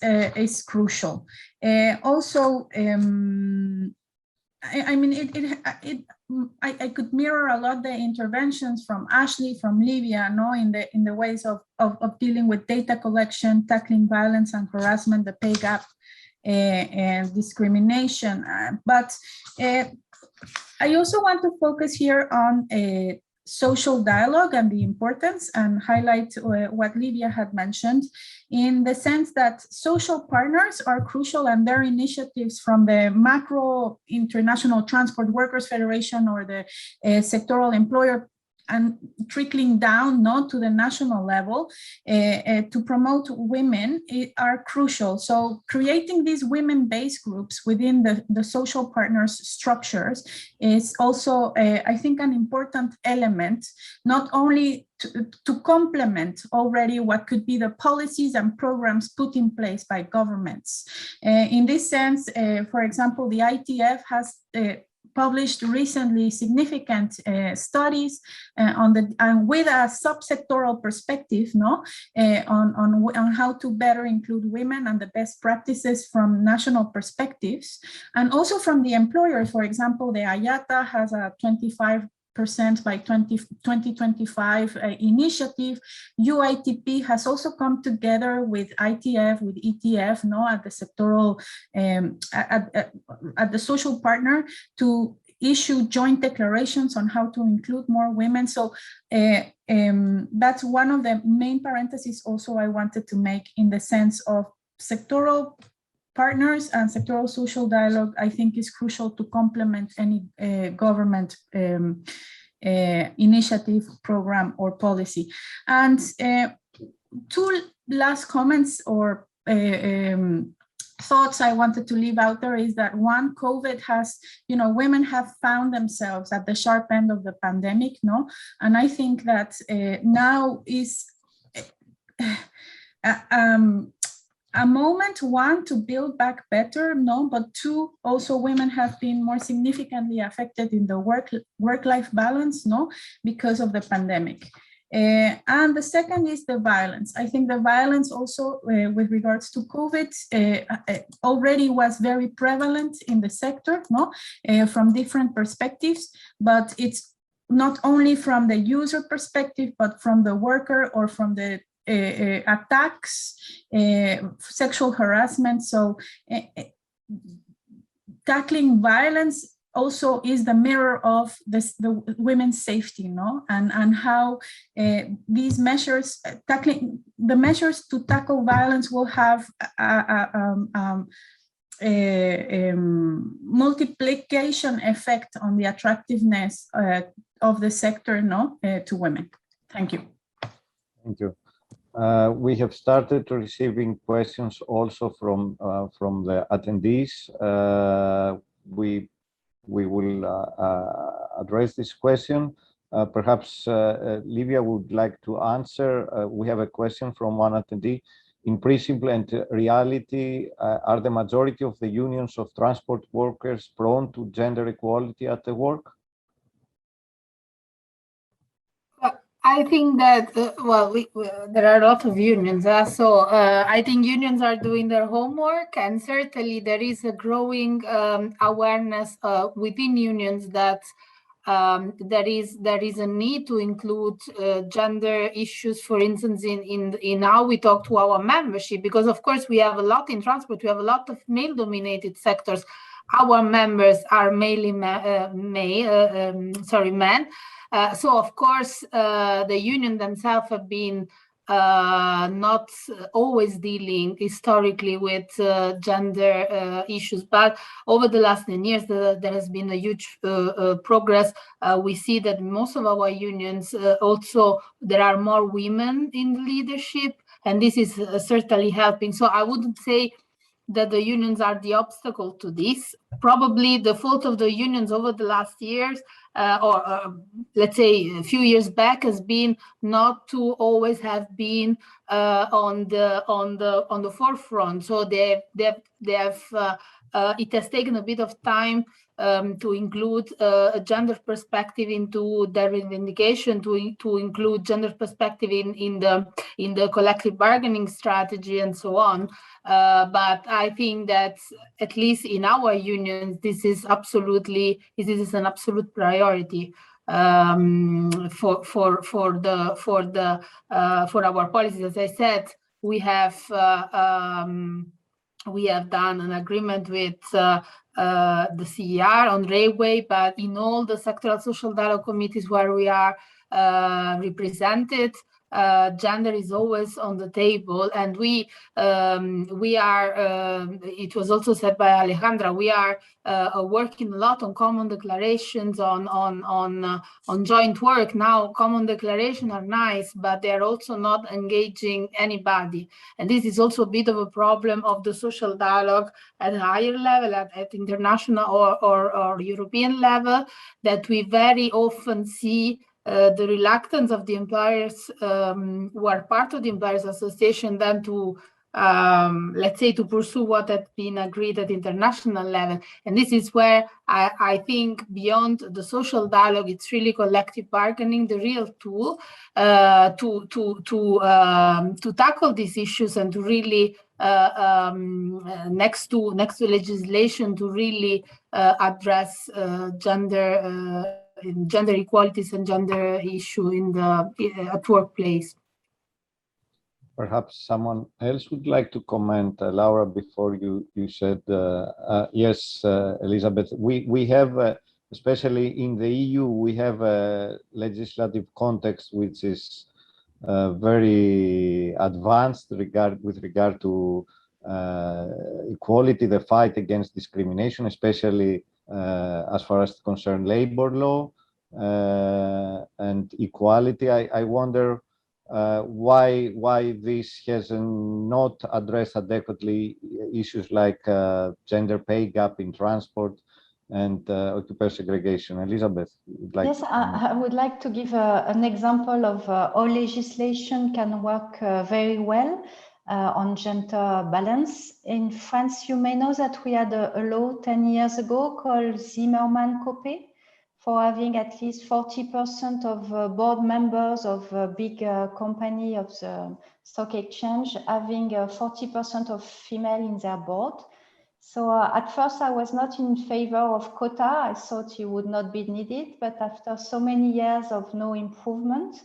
crucial. Also, I mean, I could mirror a lot the interventions from Ashley, from Livia, in the ways of dealing with data collection, tackling violence and harassment, the pay gap, and discrimination. But I also want to focus here on social dialogue and the importance, and highlight what Livia had mentioned, in the sense that social partners are crucial, and their initiatives from the macro International Transport Workers Federation or the sectoral employer and trickling down to the national level to promote women are crucial. So creating these women-based groups within the social partners structures is also, I think, an important element, not only to complement already what could be the policies and programs put in place by governments. In this sense, for example, the ITF has published recently significant studies with a subsectoral perspective, on how to better include women and the best practices from national perspectives, and also from the employers. For example, the IATA has a 25% by 2025 initiative. UITP has also come together with ITF, with ETF, at the sectoral, at the social partner, to issue joint declarations on how to include more women. So that's one of the main parentheses also I wanted to make, in the sense of sectoral partners and sectoral social dialogue, I think, is crucial to complement any government initiative, program, or policy. And two last comments or thoughts I wanted to leave out there is that, one, COVID has, women have found themselves at the sharp end of the pandemic, and I think that now is a moment, one, to build back better, but two, also women have been more significantly affected in the work-life balance, because of the pandemic. And the second is the violence. I think the violence also with regards to COVID already was very prevalent in the sector, from different perspectives, but it's not only from the user perspective, but from the worker or from the attacks, sexual harassment. So tackling violence also is the mirror of the women's safety, no? And how these measures, tackling the measures to tackle violence will have a multiplication effect on the attractiveness of the sector, no, to women. Thank you. Thank you. We have started receiving questions also from the attendees. We will address this question. Perhaps Livia would like to answer. We have a question from one attendee. In principle and reality, are the majority of the unions of transport workers prone to gender equality at the work? I think that, there are a lot of unions. So I think unions are doing their homework, and certainly there is a growing awareness within unions that there is a need to include gender issues, for instance, in how we talk to our membership, because of course we have a lot in transport, we have a lot of male-dominated sectors. Our members are mainly men. So of course the union themselves have been not always dealing historically with gender issues, but over the last 10 years there has been a huge progress. We see that most of our unions also there are more women in leadership, and this is certainly helping. So I wouldn't say that the unions are the obstacle to this. Probably the fault of the unions over the last years, or let's say a few years back, has been not to always have been on the forefront. So it has taken a bit of time to include a gender perspective into their reivindication, to include gender perspective in the collective bargaining strategy and so on. But I think that at least in our unions, this is an absolute priority for our policies. As I said, we have done an agreement with the CER on railway, but in all the sectoral social dialogue committees where we are represented, gender is always on the table, and we are. It was also said by Alejandra. We are working a lot on common declarations, on joint work. Now, common declarations are nice, but they are also not engaging anybody, and this is also a bit of a problem of the social dialogue at a higher level, at international or European level, that we very often see. The reluctance of the employers who are part of the employers association then to, let's say, to pursue what had been agreed at international level. And this is where I think beyond the social dialogue, it's really collective bargaining, the real tool to tackle these issues and to really next to legislation to really address gender equalities and gender issue at workplace. Perhaps someone else would like to comment, Laura, before you said, yes, Elizabeth, we have, especially in the EU, we have a legislative context which is very advanced with regard to equality, the fight against discrimination, especially as far as concerned labor law and equality. I wonder why this has not addressed adequately issues like gender pay gap in transport and occupational segregation. Elizabeth, would like yes, I would like to give an example of how legislation can work very well on gender balance. In France, you may know that we had a law 10 years ago called Zimmermann-Copé for having at least 40% of board members of a big company of the stock exchange having 40% of female in their board. So at first I was not in favor of quota. I thought it would not be needed, but after so many years of no improvement,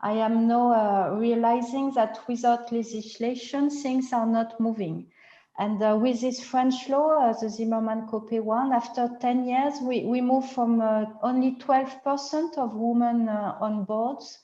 I am now realizing that without legislation, things are not moving. And with this French law, the Zimmermann-Copé one, after 10 years, we moved from only 12% of women on boards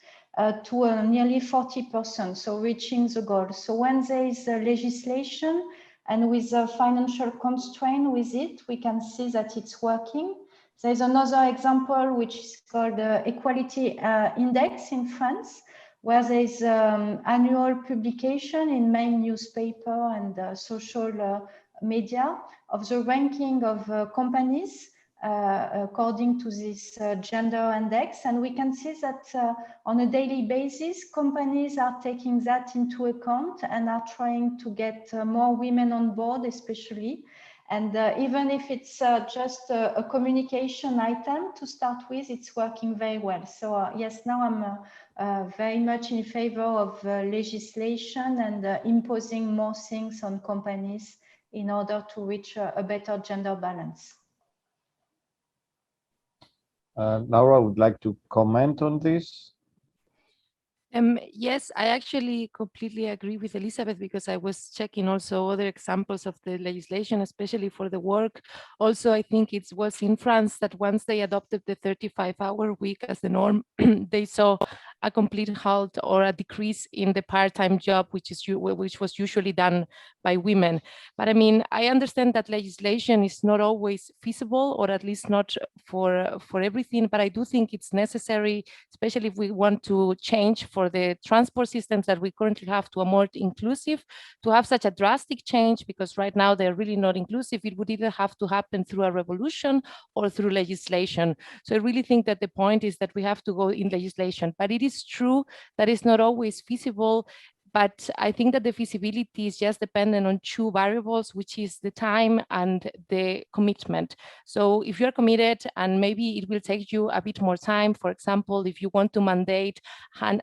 to nearly 40%, so reaching the goal. So when there is legislation and with a financial constraint with it, we can see that it's working. There's another example, which is called the Equality Index in France, where there's annual publication in main newspaper and social media of the ranking of companies according to this gender index. And we can see that on a daily basis, companies are taking that into account and are trying to get more women on board, especially. And even if it's just a communication item to start with, it's working very well. So yes, now I'm very much in favor of legislation and imposing more things on companies in order to reach a better gender balance. Laura would like to comment on this. Yes, I actually completely agree with Elizabeth, because I was checking also other examples of the legislation, especially for the work. Also, I think it was in France that once they adopted the 35-hour week as the norm, they saw a complete halt or a decrease in the part-time job, which was usually done by women. But I mean, I understand that legislation is not always feasible, or at least not for everything, but I do think it's necessary, especially if we want to change for the transport systems that we currently have to a more inclusive, to have such a drastic change, because right now they're really not inclusive. It would either have to happen through a revolution or through legislation. So I really think that the point is that we have to go in legislation, but it is true that it's not always feasible. But I think that the feasibility is just dependent on two variables, which is the time and the commitment. So if you're committed, and maybe it will take you a bit more time, for example, if you want to mandate an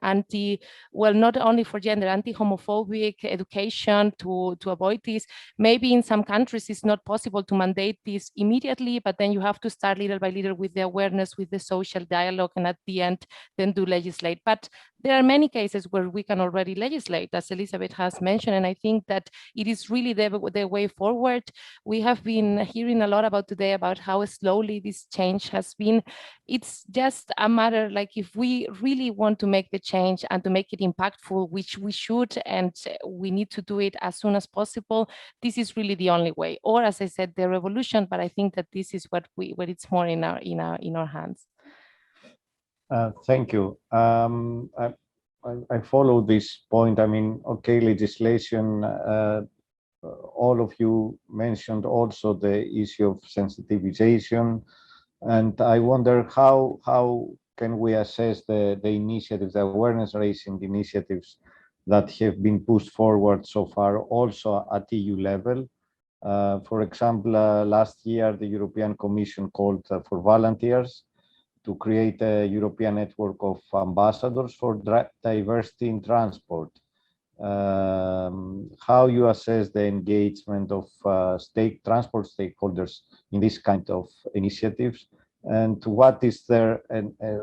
not only for gender, anti-homophobic education to avoid this, maybe in some countries it's not possible to mandate this immediately, but then you have to start little by little with the awareness, with the social dialogue, and at the end, then do legislate. But there are many cases where we can already legislate, as Elizabeth has mentioned, and I think that it is really the way forward. We have been hearing a lot about today about how slowly this change has been. It's just a matter, like, if we really want to make the change and to make it impactful, which we should, and we need to do it as soon as possible, this is really the only way. Or, as I said, the revolution, but I think that this is what it's more in our hands. Thank you. I follow this point. I mean, okay, legislation, all of you mentioned also the issue of sensitization. And I wonder how can we assess the initiatives, the awareness raising initiatives that have been pushed forward so far, also at EU level. For example, last year, the European Commission called for volunteers to create a European network of ambassadors for diversity in transport. How you assess the engagement of transport stakeholders in this kind of initiatives, and what is their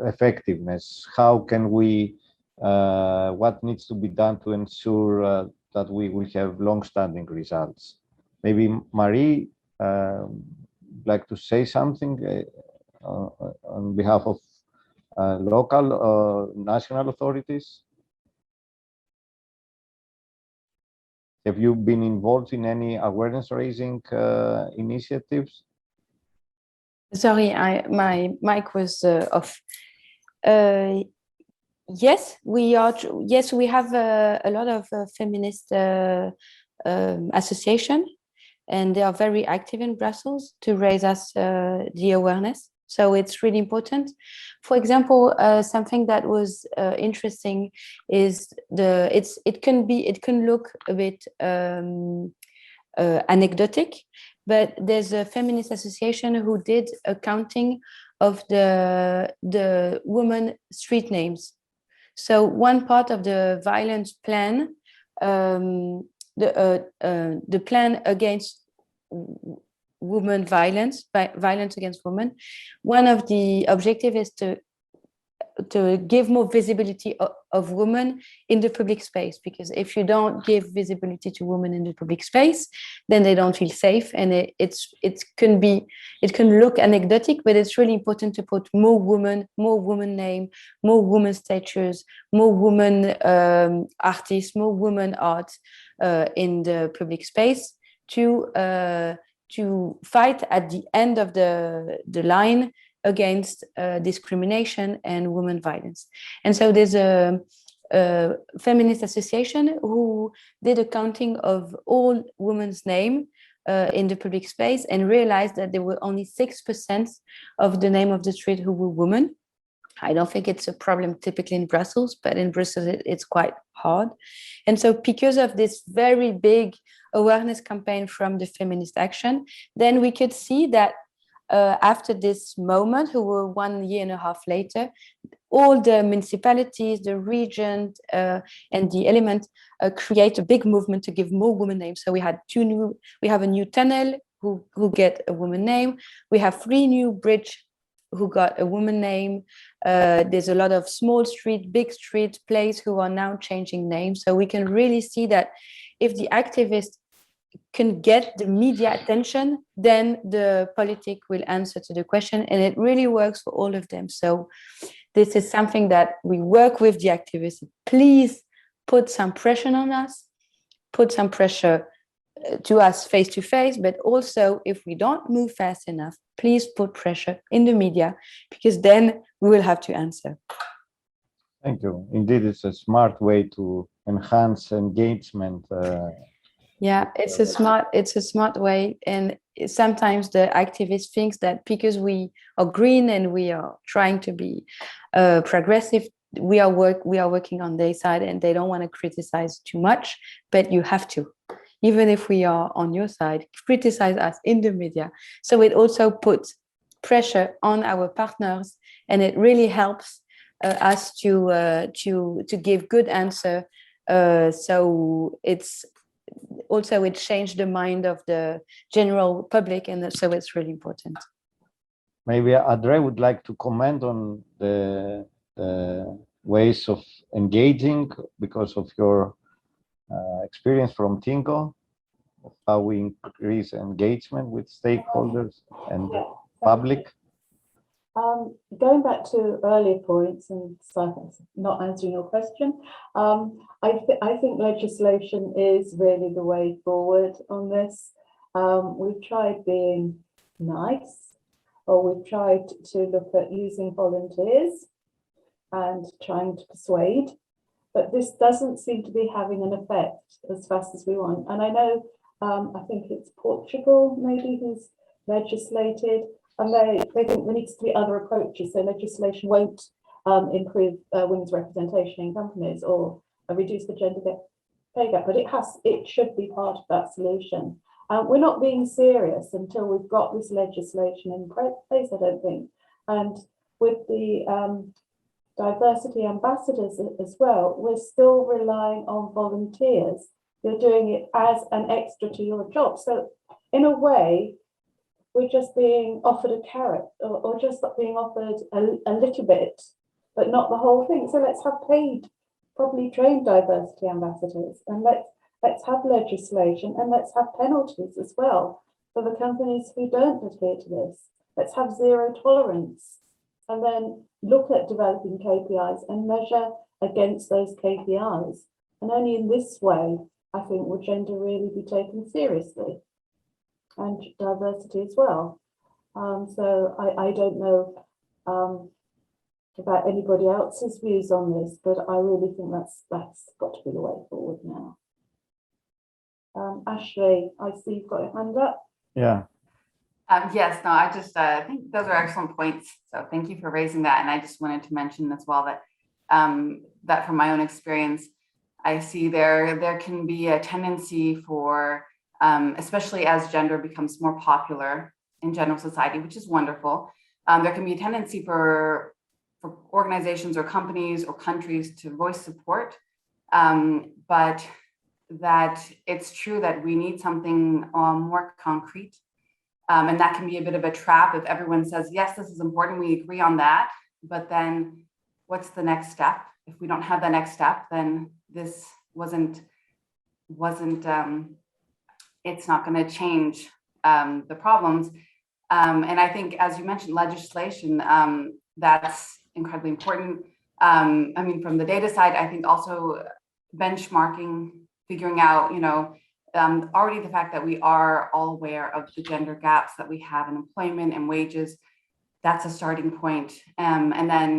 effectiveness? How can we, what needs to be done to ensure that we will have long-standing results? Maybe Marie, like to say something on behalf of local or national authorities? Have you been involved in any awareness raising initiatives? Sorry, my mic was off. Yes, we are. Yes, we have a lot of feminist association, and they are very active in Brussels to raise us the awareness. So it's really important. For example, something that was interesting is it can look a bit anecdotic, but there's a feminist association who did a counting of the women street names. So one part of the violence plan, the plan against violence against women, one of the objectives is to give more visibility of women in the public space, because if you don't give visibility to women in the public space, then they don't feel safe, and it can look anecdotic, but it's really important to put more women name, more women statues, more women artists, more women art in the public space to fight at the end of the line against discrimination and women violence. And so there's a feminist association who did a counting of all women's name in the public space and realized that there were only 6% of the name of the street who were women. I don't think it's a problem typically in Brussels, but in Brussels it's quite hard. And so because of this very big awareness campaign from the Feminist Action, then we could see that after this moment, who were 1.5 years later, all the municipalities, the region, and the element create a big movement to give more women names. So we have a new tunnel who get a woman name. We have 3 new bridge who got a woman name. There's a lot of small street, big street, place who are now changing names. So we can really see that if the activists can get the media attention, then the politic will answer to the question, and it really works for all of them. So this is something that we work with the activists. Please put some pressure on us, put some pressure to us face to face, but also if we don't move fast enough, please put pressure in the media, because then we will have to answer. Thank you. Indeed, it's a smart way to enhance engagement. Yeah, it's a smart way, and sometimes the activist thinks that because we are green and we are trying to be progressive, we are working on their side, and they don't want to criticize too much. But you have to, even if we are on your side, criticize us in the media. So it also puts pressure on our partners, and it really helps us to give good answer. So it changed the mind of the general public, and so it's really important. Maybe Adre would like to comment on the ways of engaging because of your experience from TInnGO, of how we increase engagement with stakeholders and public. Going back to earlier points, and so not answering your question, I think legislation is really the way forward on this. We've tried being nice, or we've tried to look at using volunteers and trying to persuade, but this doesn't seem to be having an effect as fast as we want. And I know, I think it's Portugal maybe who's legislated, and they think there needs to be other approaches. So legislation won't improve women's representation in companies or reduce the gender pay gap, but it should be part of that solution. We're not being serious until we've got this legislation in place, I don't think. And with the diversity ambassadors as well, we're still relying on volunteers. You're doing it as an extra to your job. So in a way, we're just being offered a carrot, or just being offered a little bit, but not the whole thing. So let's have paid, properly trained diversity ambassadors, and let's have legislation, and let's have penalties as well for the companies who don't adhere to this. Let's have zero tolerance, and then look at developing KPIs and measure against those KPIs. And only in this way, I think, will gender really be taken seriously, and diversity as well. So I don't know about anybody else's views on this, but I really think that's got to be the way forward now. Ashley, I see you've got your hand up. Yeah. Yes, no, I just think those are excellent points. So thank you for raising that. And I just wanted to mention as well that that from my own experience, I see there can be a tendency for, especially as gender becomes more popular in general society, which is wonderful, there can be a tendency for organizations or companies or countries to voice support, but that it's true that we need something more concrete. And that can be a bit of a trap if everyone says, yes, this is important, we agree on that, but then what's the next step? If we don't have the next step, then this wasn't it's not going to change the problems. And I think, as you mentioned, legislation, that's incredibly important. I mean, from the data side, I think also benchmarking, figuring out, already the fact that we are all aware of the gender gaps that we have in employment and wages, that's a starting point. And then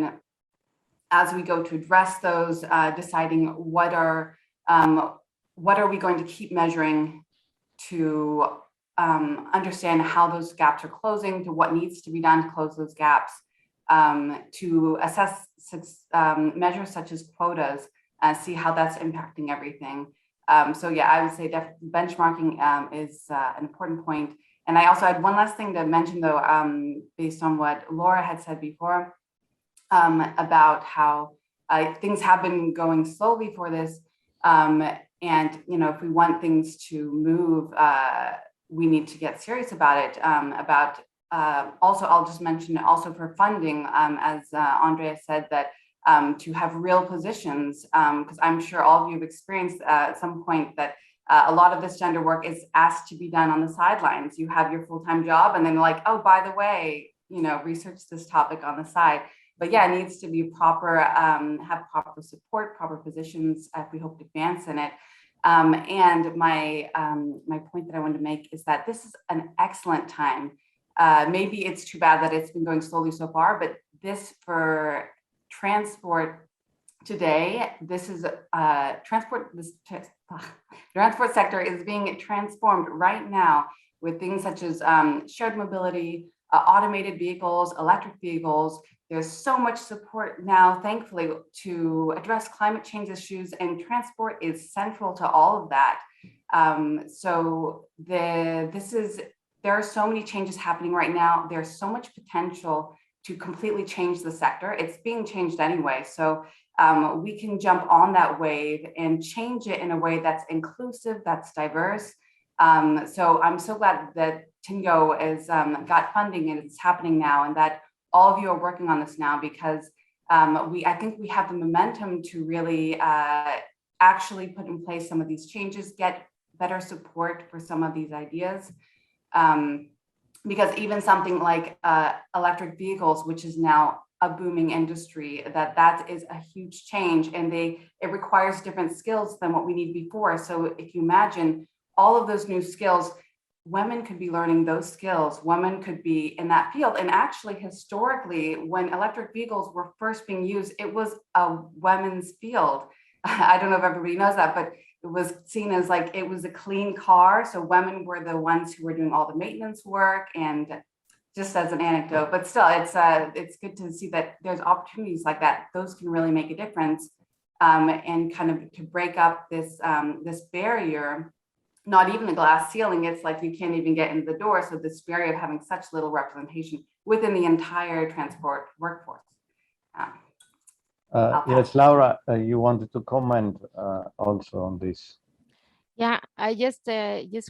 as we go to address those, deciding what are we going to keep measuring to understand how those gaps are closing, to what needs to be done to close those gaps, to assess measures such as quotas, see how that's impacting everything. So yeah, I would say benchmarking is an important point. And I also had one last thing to mention, though, based on what Laura had said before, about how things have been going slowly for this. And, if we want things to move, we need to get serious about it. Also, I'll just mention also for funding, as Andrea said, that to have real positions, because I'm sure all of you have experienced at some point that a lot of this gender work is asked to be done on the sidelines. You have your full-time job and then like, oh, by the way, research this topic on the side. But yeah, it needs to be proper, have proper support, proper positions if we hope to advance in it. And my point that I wanted to make is that this is an excellent time. Maybe it's too bad that it's been going slowly so far, but this for transport today, this is transport sector is being transformed right now with things such as shared mobility, automated vehicles, electric vehicles. There's so much support now, thankfully, to address climate change issues, and transport is central to all of that. So there are so many changes happening right now. There's so much potential to completely change the sector. It's being changed anyway. So we can jump on that wave and change it in a way that's inclusive, that's diverse. So I'm so glad that TInnGO has got funding and it's happening now, and that all of you are working on this now, because I think we have the momentum to really actually put in place some of these changes, get better support for some of these ideas. Because even something like electric vehicles, which is now a booming industry, that is a huge change, and it requires different skills than what we need before. So if you imagine all of those new skills, women could be learning those skills, women could be in that field. And actually, historically, when electric vehicles were first being used, it was a women's field. I don't know if everybody knows that, but it was seen as like it was a clean car. So women were the ones who were doing all the maintenance work. And just as an anecdote, but still, it's good to see that there's opportunities like that. Those can really make a difference, and kind of to break up this barrier. Not even a glass ceiling, it's like you can't even get into the door. So this barrier of having such little representation within the entire transport workforce. Yes, Laura, you wanted to comment also on this. Yeah, I just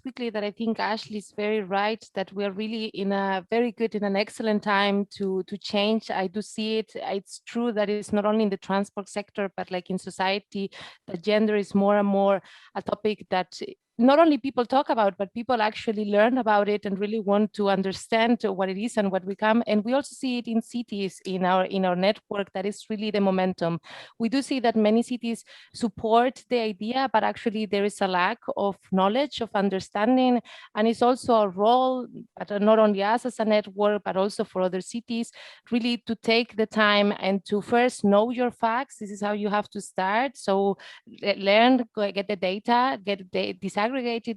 quickly that I think Ashley is very right, that we are really in an excellent time to change. I do see it. It's true that it's not only in the transport sector, but like in society, that gender is more and more a topic that not only people talk about, but people actually learn about it and really want to understand what it is and what we come. And we also see it in cities, in our network. That is really the momentum. We do see that many cities support the idea, but actually there is a lack of knowledge, of understanding, and it's also a role, but not only us as a network, but also for other cities, really to take the time and to first know your facts. This is how you have to start. So learn, get the data, get the disaggregated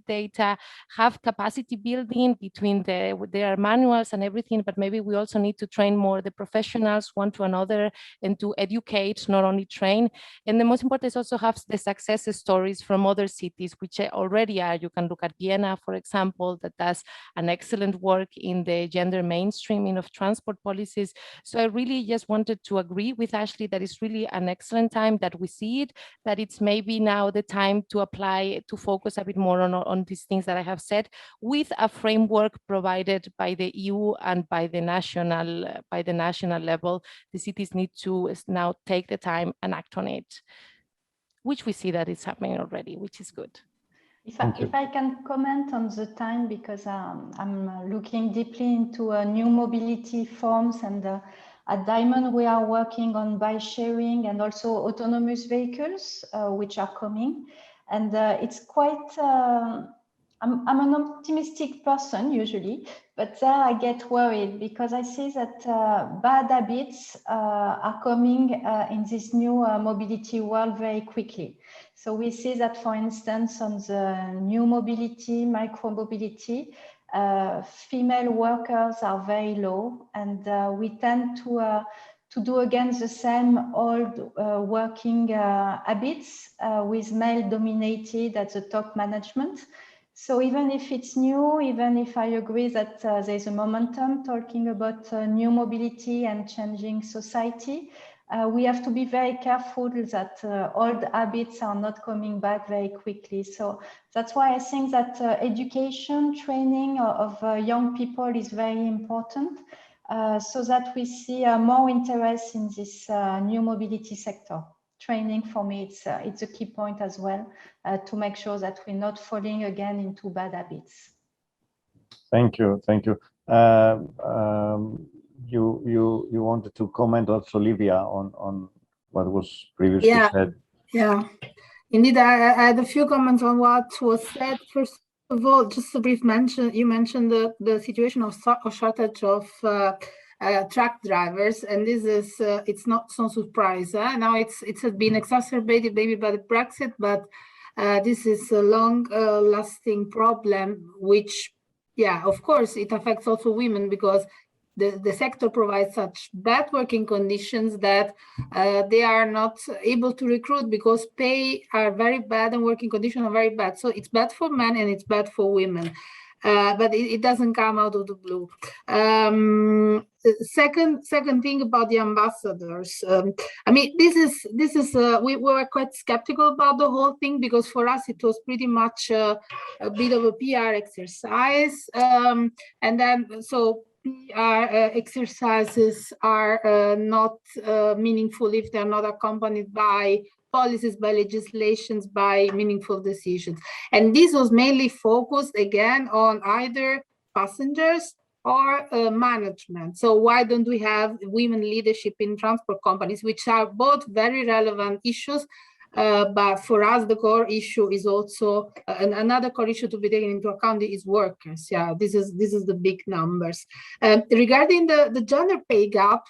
data, have capacity building between their manuals and everything, but maybe we also need to train more the professionals one to another and to educate, not only train. And the most important is also have the success stories from other cities, which already are. You can look at Vienna, for example, that does an excellent work in the gender mainstreaming of transport policies. So I really just wanted to agree with Ashley that it's really an excellent time that we see it, that it's maybe now the time to apply, to focus a bit bit more on these things that I have said, with a framework provided by the EU and by the national level. The cities need to now take the time and act on it, which we see that is happening already, which is good. If I can comment on the time, because I'm looking deeply into new mobility forms, and at Diamond we are working on bike sharing and also autonomous vehicles, which are coming. And it's quite, I'm an optimistic person usually, but there I get worried because I see that bad habits are coming in this new mobility world very quickly. So we see that, for instance, on the new mobility, micro mobility, female workers are very low, and we tend to do again the same old working habits with male dominated at the top management. So even if it's new, even if I agree that there's a momentum talking about new mobility and changing society, we have to be very careful that old habits are not coming back very quickly. So that's why I think that education, training of young people is very important, so that we see more interest in this new mobility sector. Training for me, it's a key point as well, to make sure that we're not falling again into bad habits. Thank you. You wanted to comment also, Olivia, on what was previously said. Yeah, indeed, I had a few comments on what was said. First of all, just a brief mention, you mentioned the situation of shortage of truck drivers, and this is it's not some surprise. Now it has been exacerbated maybe by the Brexit, but this is a long lasting problem, which, yeah, of course it affects also women, because the sector provides such bad working conditions that they are not able to recruit, because pay are very bad and working conditions are very bad. So it's bad for men and it's bad for women. But it doesn't come out of the blue. Second thing about the ambassadors. I mean, this is we were quite skeptical about the whole thing, because for us it was pretty much a bit of a PR exercise, and then so PR exercises are not meaningful if they're not accompanied by policies, by legislations, by meaningful decisions. And this was mainly focused again on either passengers or management. So why don't we have women leadership in transport companies, which are both very relevant issues, but for us the core issue is also another core issue to be taken into account is workers. Yeah, this is the big numbers. Regarding the gender pay gap,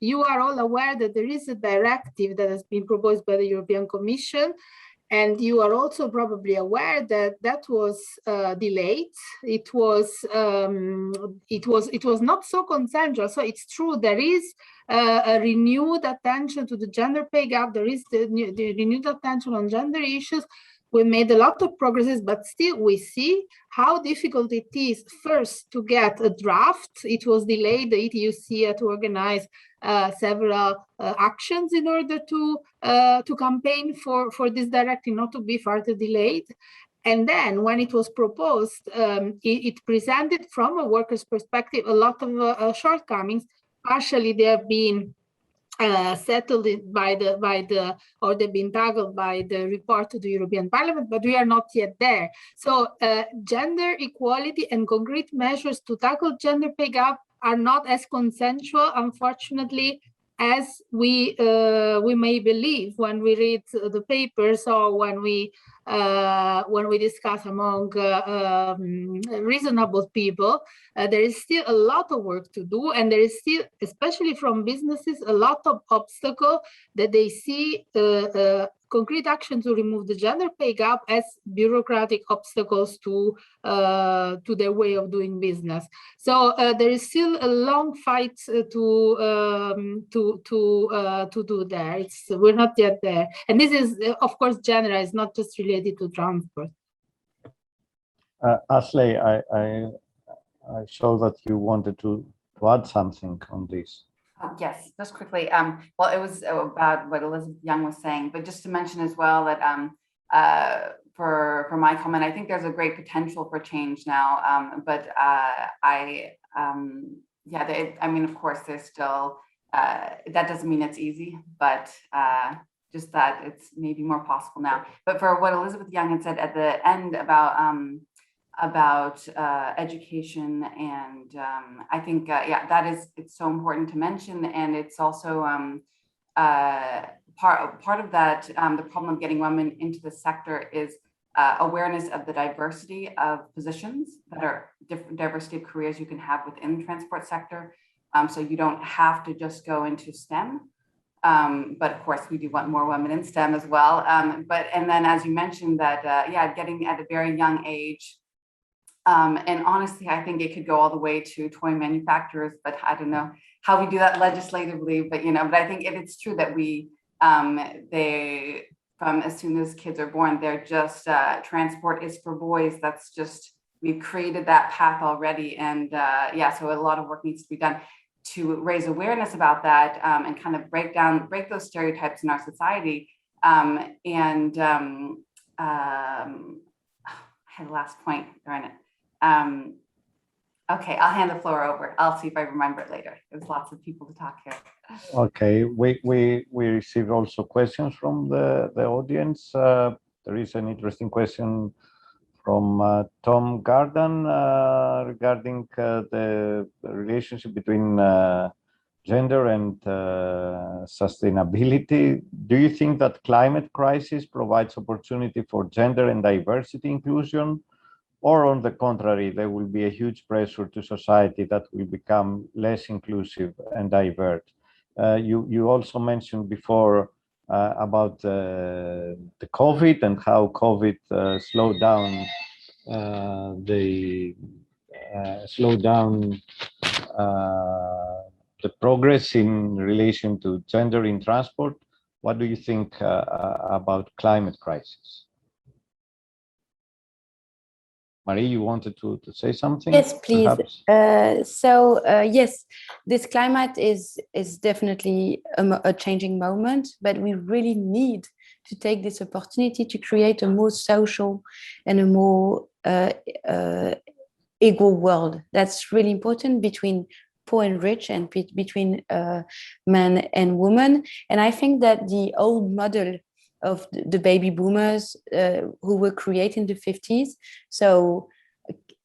you are all aware that there is a directive that has been proposed by the European Commission, and you are also probably aware that that was delayed. It was not so consensual. So it's true, there is a renewed attention to the gender pay gap. There is the renewed attention on gender issues. We made a lot of progresses, but still we see how difficult it is first to get a draft. It was delayed. The ETUC had to organize several actions in order to campaign for this directive not to be further delayed. And then when it was proposed, it presented from a worker's perspective a lot of shortcomings. Partially they have been settled or they've been tackled by the report to the European Parliament, but we are not yet there. So gender equality and concrete measures to tackle gender pay gap are not as consensual, unfortunately, as we may believe when we read the papers or when we discuss among reasonable people. There is still a lot of work to do, and there is still, especially from businesses, a lot of obstacles that they see concrete action to remove the gender pay gap as bureaucratic obstacles to their way of doing business. So there is still a long fight to do there. We're not yet there, and this is, of course, general. It's not just related to transport. Ashley, I saw that you wanted to add something on this. Yes, just quickly. Well, it was about what Elizabeth Young was saying, but just to mention as well that for my comment. I think there's a great potential for change now, but I mean, of course, there's still, that doesn't mean it's easy, but just that it's maybe more possible now. But for what Elizabeth Young had said at the end about education, and I think, it's so important to mention, and it's also part of that, the problem of getting women into the sector is awareness of the diversity of positions that are different, diversity of careers you can have within the transport sector. So you don't have to just go into STEM. But of course, we do want more women in STEM as well. And then, as you mentioned, that getting at a very young age, and honestly, I think it could go all the way to toy manufacturers. But I don't know how we do that legislatively. But but I think it's true that we from as soon as kids are born, they're just transport is for boys. That's just, we've created that path already, and so a lot of work needs to be done to raise awareness about that, and kind of break those stereotypes in our society. I had a last point, darn it. Okay, I'll hand the floor over. I'll see if I remember it later. There's lots of people to talk here. Okay, we received also questions from the audience. There is an interesting question from Tom Garden regarding the relationship between gender and sustainability. Do you think that climate crisis provides opportunity for gender and diversity inclusion? Or on the contrary, there will be a huge pressure to society that will become less inclusive and divert. You also mentioned before about the COVID and how COVID slowed down the progress in relation to gender in transport. What do you think about climate crisis? Marie, you wanted to say something? Yes, please. Yes, this climate is definitely a changing moment, but we really need to take this opportunity to create a more social and a more equal world. That's really important between poor and rich, and between men and women. And I think that the old model of the baby boomers who were created in the 50s. So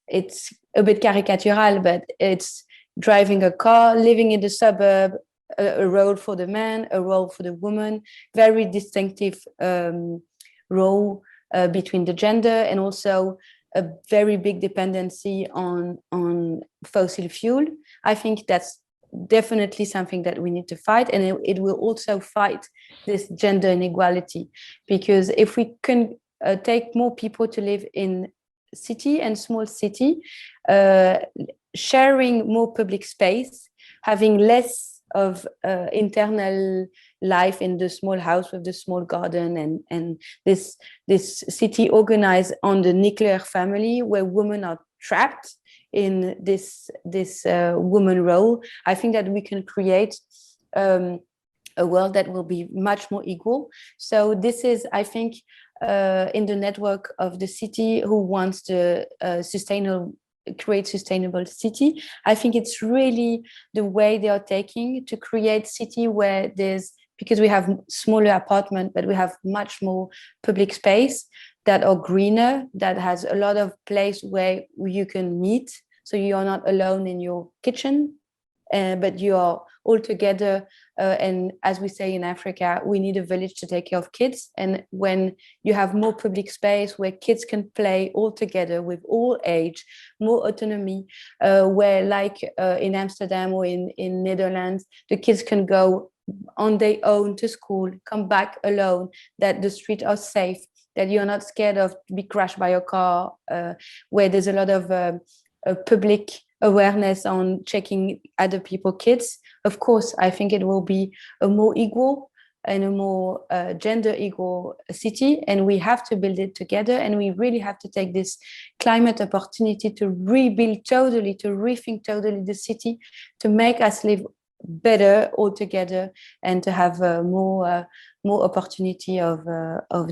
it's a bit caricatural, but it's driving a car, living in the suburb, a role for the man, a role for the woman, very distinctive role between the gender, and also a very big dependency on fossil fuel. I think that's definitely something that we need to fight, and it will also fight this gender inequality, because if we can take more people to live in city and small city, sharing more public space, having less of internal life in the small house with the small garden, and this city organized on the nuclear family where women are trapped in this woman role. I think that we can create a world that will be much more equal. So this is, I think, in the network of the city who wants to create sustainable city. I think it's really the way they are taking to create city where because we have smaller apartment, but we have much more public space that are greener, that has a lot of place where you can meet. So you are not alone in your kitchen, but you are all together. And as we say in Africa, we need a village to take care of kids. And when you have more public space where kids can play all together with all age, more autonomy, where like in Amsterdam or in Netherlands, the kids can go on their own to school, come back alone, that the streets are safe, that you're not scared of to be crashed by a car, where there's a lot of public awareness on checking other people's kids. Of course, I think it will be a more equal and a more gender equal city, and we have to build it together, and we really have to take this climate opportunity to rebuild totally, to rethink totally the city, to make us live better all together, and to have more opportunity of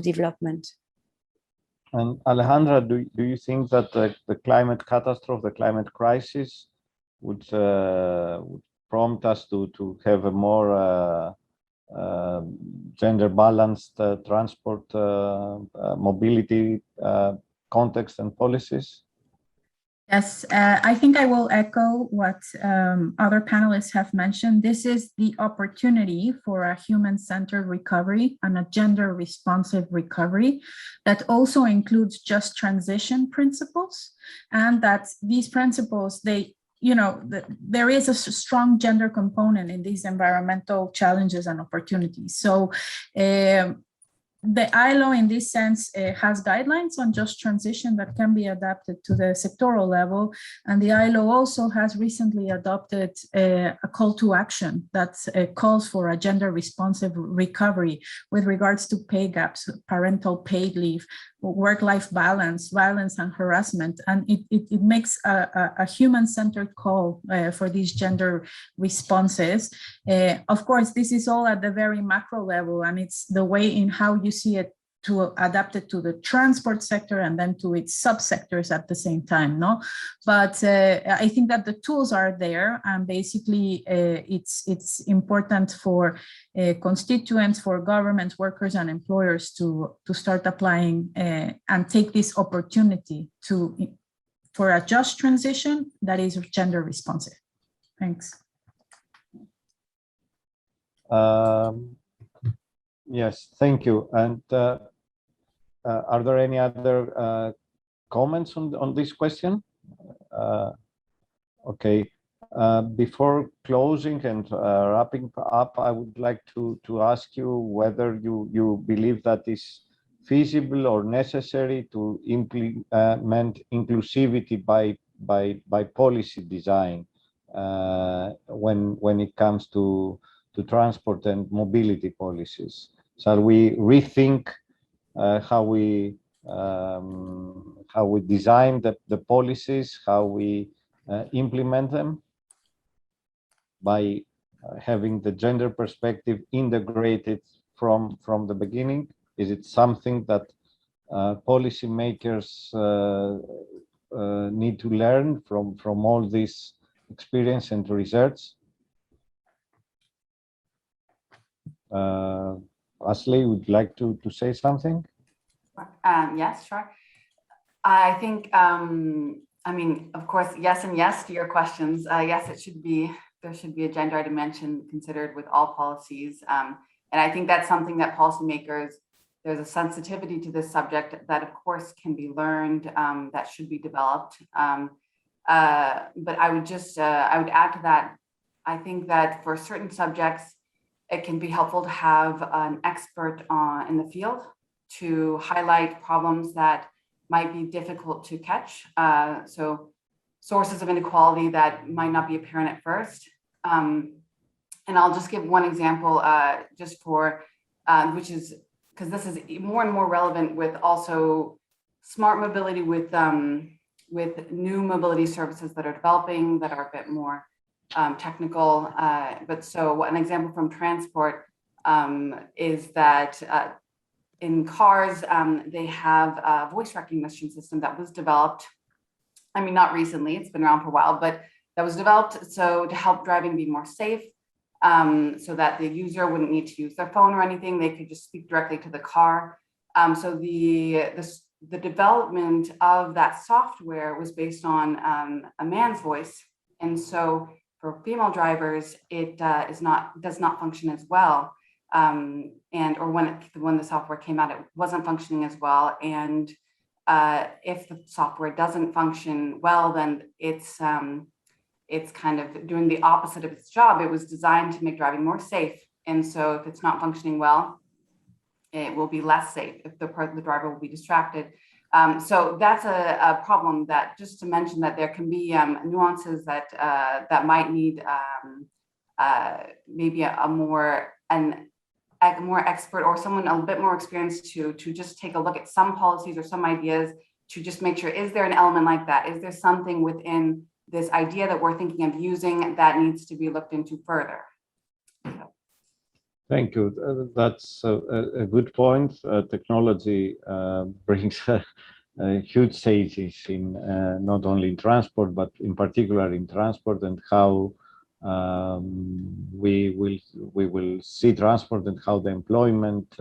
development. And Alejandra, do you think that the climate catastrophe, the climate crisis, would prompt us to have a more gender balanced transport mobility context and policies? Yes, I think I will echo what other panelists have mentioned. This is the opportunity for a human-centered recovery and a gender-responsive recovery that also includes just transition principles, and that these principles, there is a strong gender component in these environmental challenges and opportunities. So the ILO in this sense has guidelines on just transition that can be adapted to the sectoral level. And the ILO also has recently adopted a call to action that calls for a gender responsive recovery with regards to pay gaps, parental paid leave, work-life balance, violence and harassment. And it makes a human-centered call for these gender responses. Of course, this is all at the very macro level, and it's the way in how you see it to adapt it to the transport sector and then to its subsectors at the same time, no? But I think that the tools are there, and basically it's important for constituents, for governments, workers and employers to start applying and take this opportunity for a just transition that is gender responsive. Thanks. Yes, thank you. And are there any other comments on this question? Okay. Before closing and wrapping up, I would like to ask you whether you believe that is feasible or necessary to implement inclusivity by policy design when it comes to transport and mobility policies. Shall we rethink how we design the policies, how we implement them, by having the gender perspective integrated from the beginning? Is it something that policymakers need to learn from all this experience and research? Ashley, would you like to say something? Yes, sure. I think, I mean, of course, yes and yes to your questions. Yes, there should be a gender dimension considered with all policies. And I think that's something that policymakers, there's a sensitivity to this subject that of course can be learned, that should be developed. But I would just, I would add to that, I think that for certain subjects, it can be helpful to have an expert in the field to highlight problems that might be difficult to catch. So sources of inequality that might not be apparent at first. And I'll just give one example just for, which is, because this is more and more relevant with also smart mobility with new mobility services that are developing that are a bit more technical. But so an example from transport is that in cars, they have a voice recognition system that was developed. I mean, not recently, it's been around for a while, but that was developed so to help driving be more safe, so that the user wouldn't need to use their phone or anything. They could just speak directly to the car. So the development of that software was based on a man's voice. And so for female drivers, it does not function as well. Or when the software came out, it wasn't functioning as well. And if the software doesn't function well, then it's kind of doing the opposite of its job. It was designed to make driving more safe. And so if it's not functioning well, it will be less safe if the driver will be distracted. So that's a problem, that just to mention that there can be nuances that that might need maybe a more expert or someone a bit more experienced to just take a look at some policies or some ideas to just make sure, is there an element like that? Is there something within this idea that we're thinking of using that needs to be looked into further? Thank you. That's a good point. Technology brings huge changes in not only in transport, but in particular in transport, and how we will see transport and how the employment,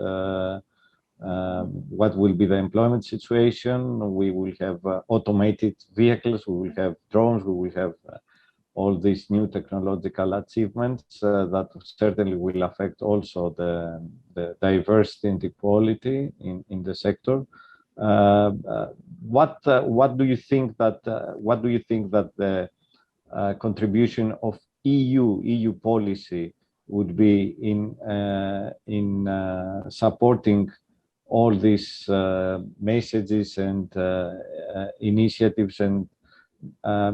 what will be the employment situation. We will have automated vehicles, we will have drones, we will have all these new technological achievements that certainly will affect also the diversity and equality in the sector. What do you think that the contribution of EU policy would be in supporting all these messages and initiatives and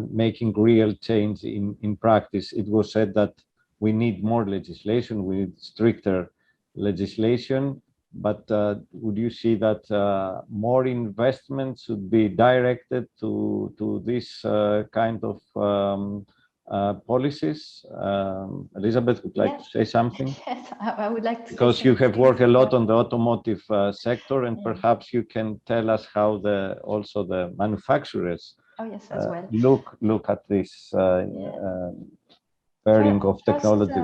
making real change in practice? It was said that we need more legislation, we need stricter legislation, but would you see that more investment should be directed to this kind of policies? Elizabeth would like to say something. Yes, I would like to. Because you have worked a lot on the automotive sector, and perhaps you can tell us how also the manufacturers as well look at this pairing of technology.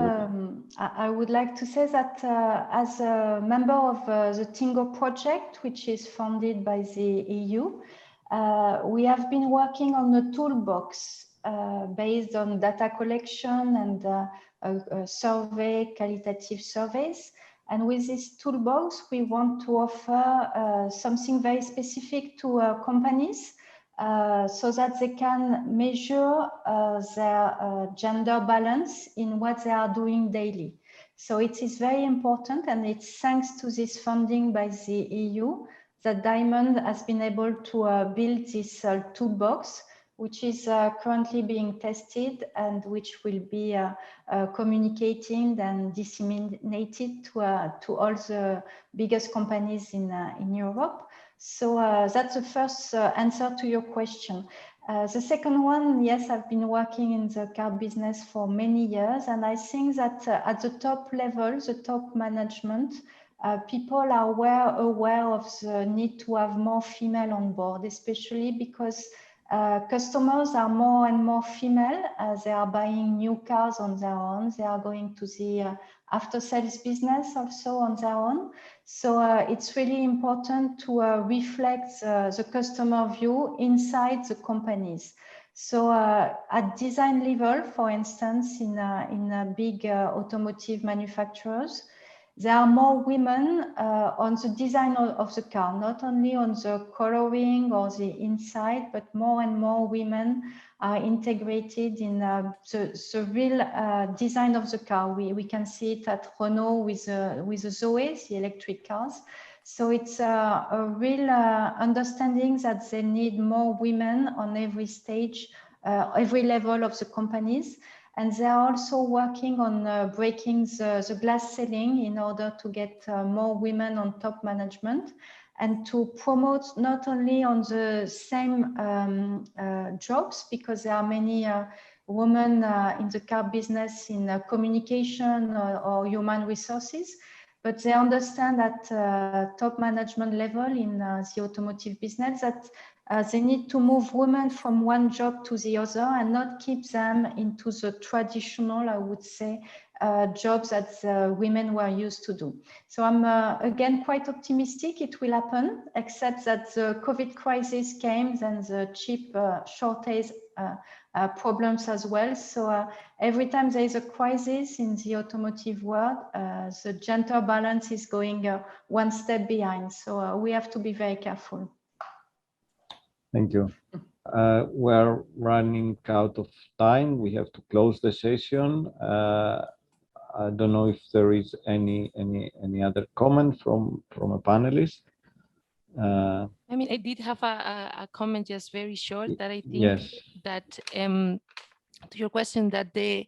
I would like to say that as a member of the TInnGO project, which is funded by the EU, we have been working on a toolbox based on data collection and survey, qualitative surveys. And with this toolbox, we want to offer something very specific to companies so that they can measure their gender balance in what they are doing daily. So it is very important, and it's thanks to this funding by the EU that Diamond has been able to build this toolbox, which is currently being tested and which will be communicated and disseminated to all the biggest companies in Europe. So that's the first answer to your question. The second one, yes, I've been working in the car business for many years, and I think that at the top level, the top management, people are aware of the need to have more female on board, especially because customers are more and more female as they are buying new cars on their own. They are going to the after-sales business also on their own. So it's really important to reflect the customer view inside the companies. So at design level, for instance, in big automotive manufacturers, there are more women on the design of the car, not only on the coloring or the inside, but more and more women are integrated in the real design of the car. We can see it at Renault with the Zoe, the electric cars. So it's a real understanding that they need more women on every stage, every level of the companies. And they are also working on breaking the glass ceiling in order to get more women on top management and to promote not only on the same jobs, because there are many women in the car business in communication or human resources, but they understand at top management level in the automotive business that they need to move women from one job to the other and not keep them into the traditional, I would say, jobs that women were used to do. So I'm again quite optimistic it will happen, except that the COVID crisis came and the chip shortage problems as well. So every time there is a crisis in the automotive world, the gender balance is going one step behind. So we have to be very careful. Thank you. We're running out of time. We have to close the session. I don't know if there is any other comment from a panelist. I mean, I did have a comment, just very short, that I think yes. that to your question, that the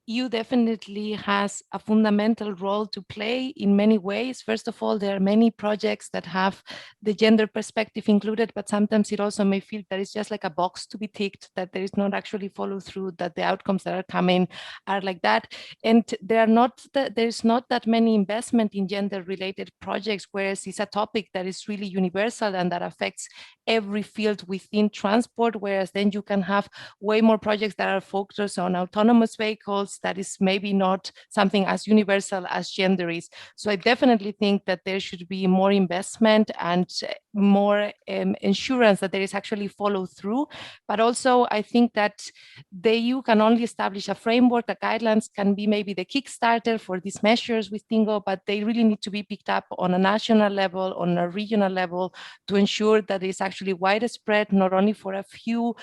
EU definitely has a fundamental role to play in many ways. First of all, there are many projects that have the gender perspective included, but sometimes it also may feel that it's just like a box to be ticked, that there is not actually follow through, that the outcomes that are coming are like that. And there's not that many investment in gender related projects, whereas it's a topic that is really universal and that affects every field within transport, whereas then you can have way more projects that are focused on autonomous vehicles. That is maybe not something as universal as gender is. So I definitely think that there should be more investment and more assurance that there is actually follow through. But also I think that the EU can only establish a framework. The guidelines can be maybe the Kickstarter for these measures with TInnGO, but they really need to be picked up on a national level, on a regional level, to ensure that it's actually widespread, not only for a few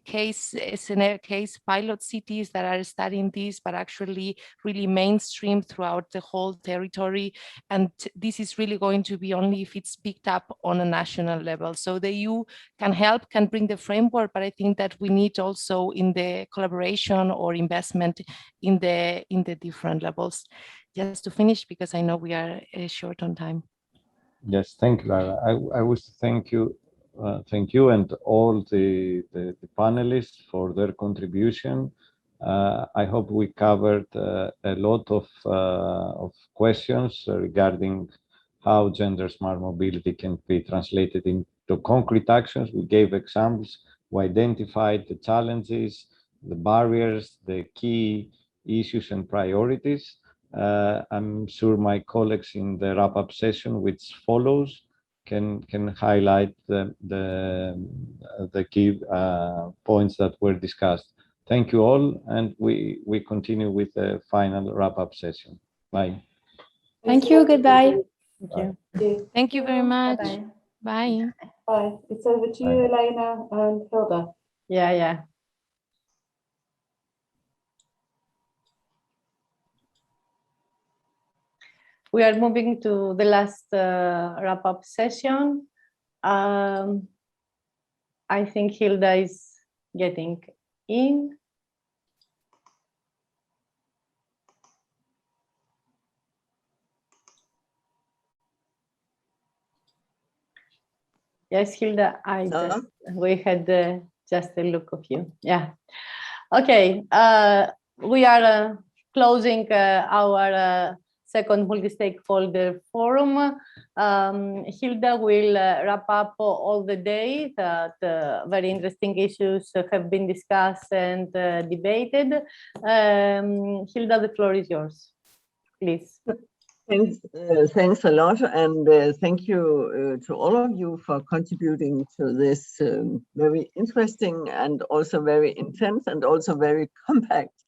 case pilot cities that are studying this, but actually really mainstream throughout the whole territory. And this is really going to be only if it's picked up on a national level. So the EU can help, can bring the framework, but I think that we need also in the collaboration or investment in the different levels. Just to finish, because I know we are short on time. Yes, thank you, Lara. I wish to thank you and all the panelists for their contribution. I hope we covered a lot of questions regarding how gender smart mobility can be translated into concrete actions. We gave examples, we identified the challenges, the barriers, the key issues and priorities. I'm sure my colleagues in the wrap-up session, which follows, can highlight the key points that were discussed. Thank you all, and we continue with the final wrap-up session. Bye. Thank you. Goodbye. Thank you. Thank you very much. Bye-bye. Bye. Bye. It's over to you, Elena and Hilda. Yeah. We are moving to the last wrap-up session. I think Hilda is getting in. Yes, Hilda, we had just a look of you. Yeah. Okay. We are closing our second multi-stakeholder forum. Hilda will wrap up all the day that very interesting issues have been discussed and debated. Hilda, the floor is yours, please. Thanks a lot, and thank you to all of you for contributing to this very interesting and also very intense and also very compact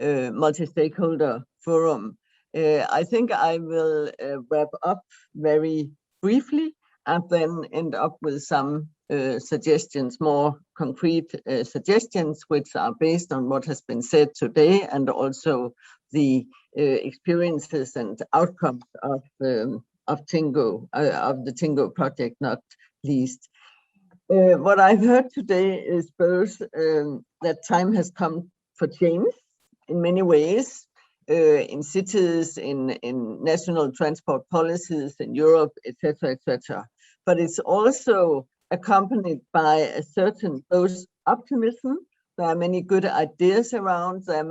multi-stakeholder forum. I think I will wrap up very briefly and then end up with some suggestions, more concrete suggestions, which are based on what has been said today and also the experiences and outcomes of TInnGO, of the TInnGO project, not least. What I've heard today is both that time has come for change in many ways, in cities, in national transport policies in Europe, etc., etc. But it's also accompanied by a certain both optimism. There are many good ideas around. There are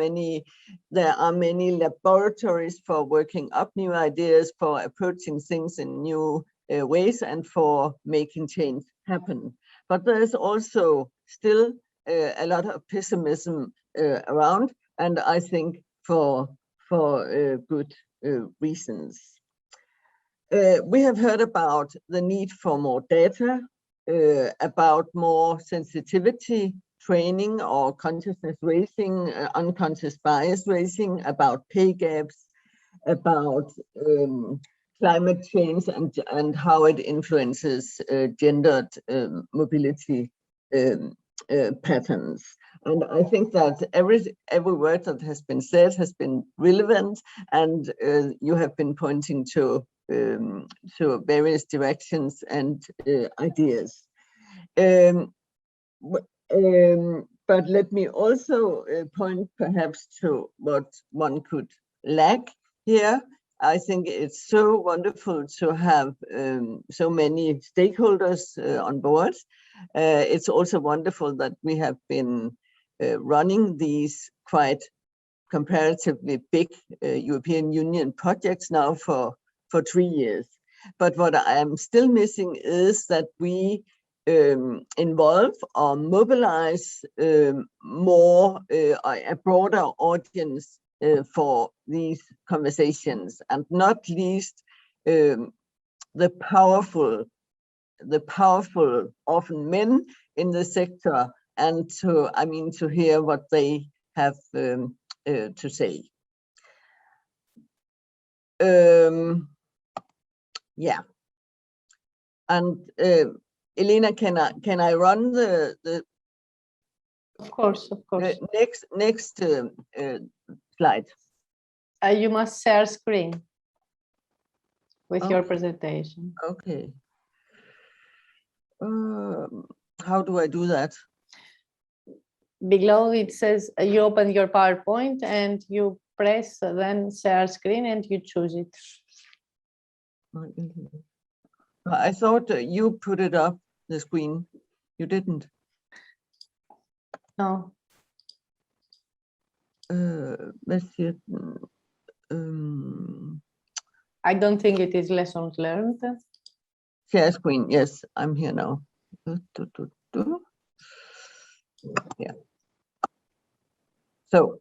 many laboratories for working up new ideas, for approaching things in new ways, and for making change happen. But there is also still a lot of pessimism around, and I think for good reasons. We have heard about the need for more data, about more sensitivity training or consciousness raising, unconscious bias raising, about pay gaps, about climate change and how it influences gendered mobility patterns. And I think that every word that has been said has been relevant, and you have been pointing to various directions and ideas. But let me also point perhaps to what one could lack here. I think it's so wonderful to have so many stakeholders on board. It's also wonderful that we have been running these quite comparatively big European Union projects now for 3 years. But what I am still missing is that we involve or mobilize more a broader audience for these conversations, and not least the powerful, often men in the sector, and to hear what they have to say. Yeah, and Elena, can I run the Of course. next slide? You must share screen with your presentation. Okay. How do I do that? Below it says you open your PowerPoint and you press then share screen and you choose it. I thought you put it up the screen. You didn't. No. Let's see it. I don't think it is lessons learned. Share screen. Yes, I'm here now. Yeah. So,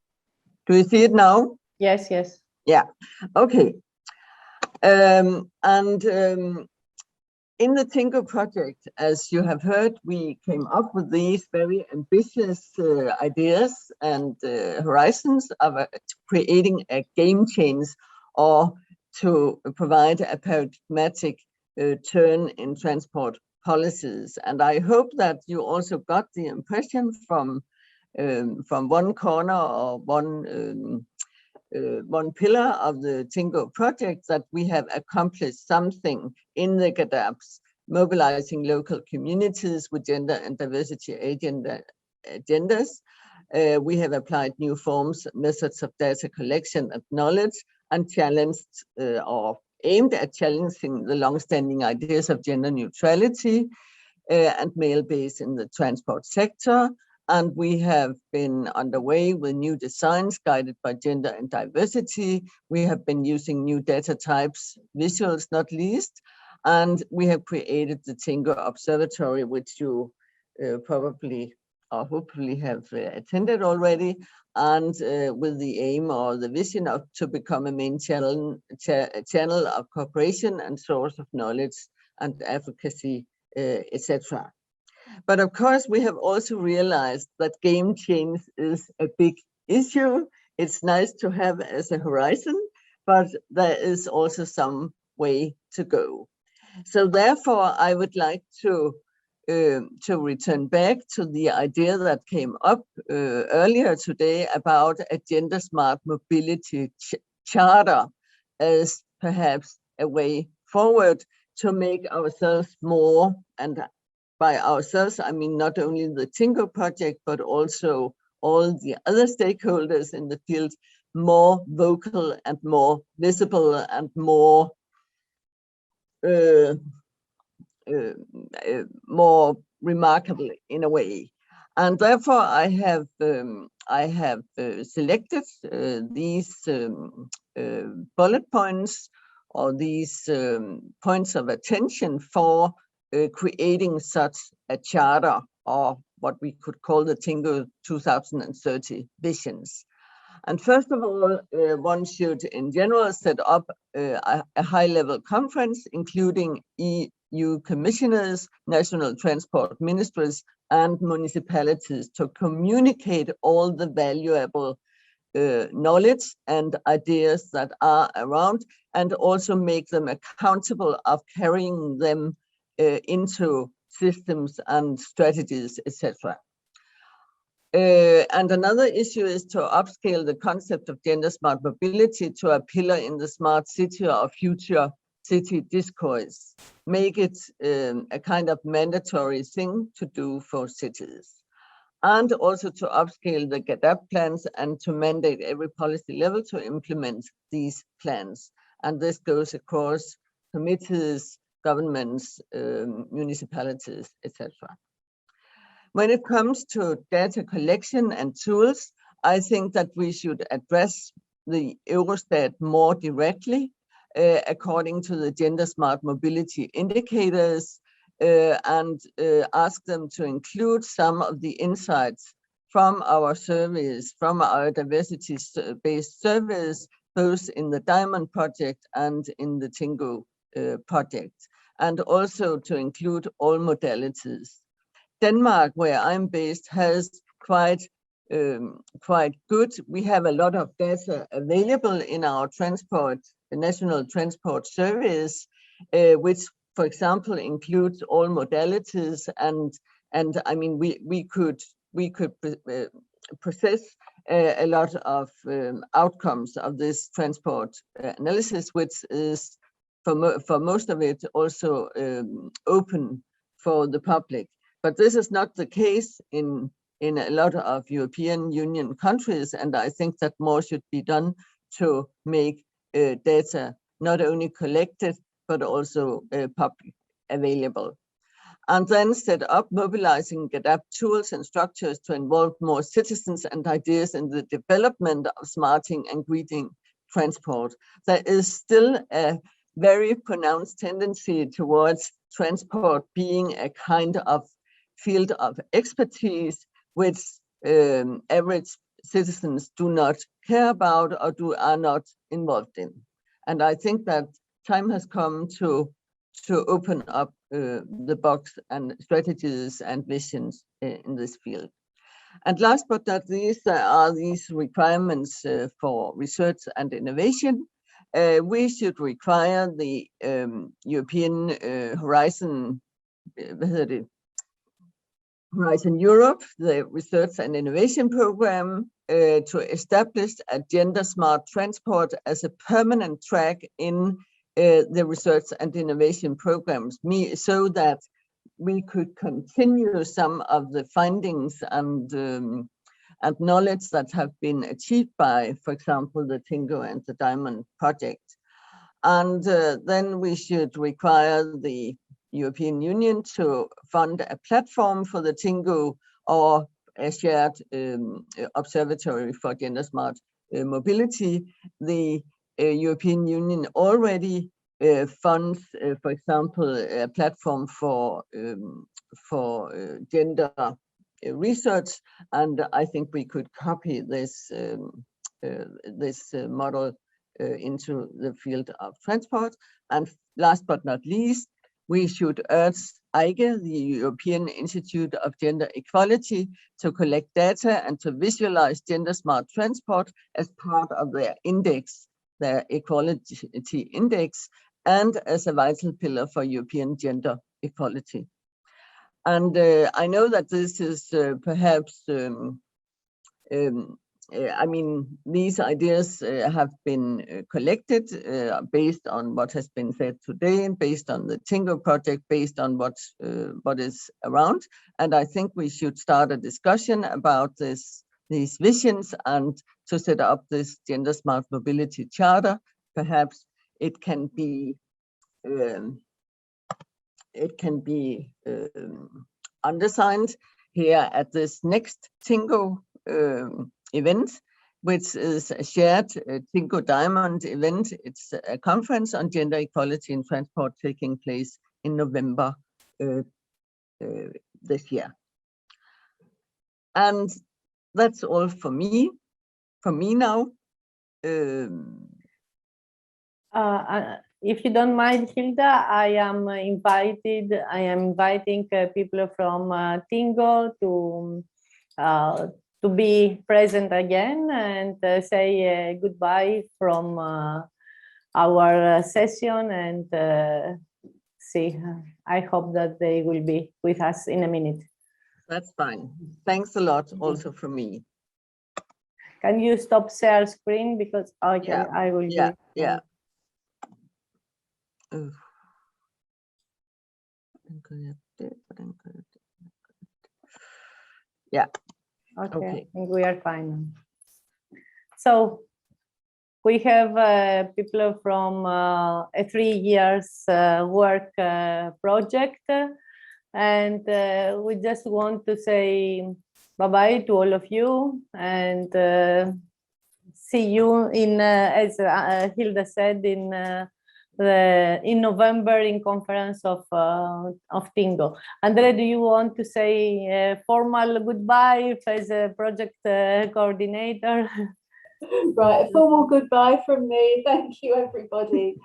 do you see it now? Yes. Yeah. Okay. In the TInnGO project, as you have heard, we came up with these very ambitious ideas and horizons of creating a game change, or to provide a paradigmatic turn in transport policies. And I hope that you also got the impression from one corner or one pillar of the TInnGO project that we have accomplished something in the GADAPs, mobilizing local communities with gender and diversity agendas. We have applied new forms, methods of data collection and knowledge, and challenged or aimed at challenging the long-standing ideas of gender neutrality and male base in the transport sector. And we have been underway with new designs guided by gender and diversity. We have been using new data types, visuals not least, and we have created the TInnGO Observatory, which you probably or hopefully have attended already, and with the aim or the vision of to become a main channel of cooperation and source of knowledge and advocacy, etc. But of course, we have also realized that game change is a big issue. It's nice to have as a horizon, but there is also some way to go. So therefore, I would like to return back to the idea that came up earlier today about a gender smart mobility charter as perhaps a way forward to make ourselves more, and by ourselves, I mean not only the TInnGO project, but also all the other stakeholders in the field, more vocal and more visible and more more remarkable in a way. And therefore, I have selected these bullet points, or these points of attention for creating such a charter, or what we could call the TInnGO 2030 visions. And first of all, one should in general set up a high-level conference, including EU commissioners, national transport ministries, and municipalities, to communicate all the valuable knowledge and ideas that are around, and also make them accountable of carrying them into systems and strategies, etc. And another issue is to upscale the concept of gender smart mobility to a pillar in the smart city or future city discourse. Make it a kind of mandatory thing to do for cities. and also to upscale the GADAP plans and to mandate every policy level to implement these plans. And this goes across committees, governments, municipalities, etc. When it comes to data collection and tools, I think that we should address the Eurostat more directly according to the gender smart mobility indicators and ask them to include some of the insights from our surveys, from our diversity-based surveys, both in the Diamond project and in the TInnGO project, and also to include all modalities. Denmark, where I'm based, has quite good. We have a lot of data available in our national transport service, which, for example, includes all modalities, and I mean we could process a lot of outcomes of this transport analysis, which is for most of it also open for the public. But this is not the case in a lot of European Union countries, and I think that more should be done to make data not only collected but also public available. And then set up mobilizing GADAP tools and structures to involve more citizens and ideas in the development of smarting and greening transport. There is still a very pronounced tendency towards transport being a kind of field of expertise which average citizens do not care about or are not involved in. And I think that time has come to open up the box and strategies and visions in this field. And last but not least, there are these requirements for research and innovation. We should require the European Horizon Europe, the Research and Innovation Program, to establish a gender smart transport as a permanent track in the research and innovation programs, so that we could continue some of the findings and knowledge that have been achieved by, for example, the TInnGO and the Diamond project. And then we should require the European Union to fund a platform for the TInnGO or a shared observatory for gender smart mobility. The European Union already funds, for example, a platform for gender research, and I think we could copy this model into the field of transport. And last but not least, we should urge EIGE, the European Institute of Gender Equality, to collect data and to visualize gender smart transport as part of their index, their equality index, and as a vital pillar for European gender equality. And I know that this is perhaps, I mean, these ideas have been collected based on what has been said today, and based on the TInnGO project, based on what is around. And I think we should start a discussion about these visions and to set up this gender smart mobility charter. Perhaps it can be undersigned here at this next TInnGO event, which is a shared TInnGO Diamond event. It's a conference on gender equality in transport taking place in November this year. And that's all for me now. If you don't mind, Hilda, I am inviting people from TInnGO to be present again and say goodbye from our session, and see. I hope that they will be with us in a minute. That's fine. Thanks a lot also from me. Can you stop share screen, because okay, yeah. I will yeah. be. Yeah. Yeah. Okay, Okay. I think we are fine. So we have people from a 3 years work project, and we just want to say bye-bye to all of you, and see you in, as Hilda said, in November in conference of TInnGO. Andre, do you want to say a formal goodbye as a project coordinator? Right, a formal goodbye from me. Thank you, everybody.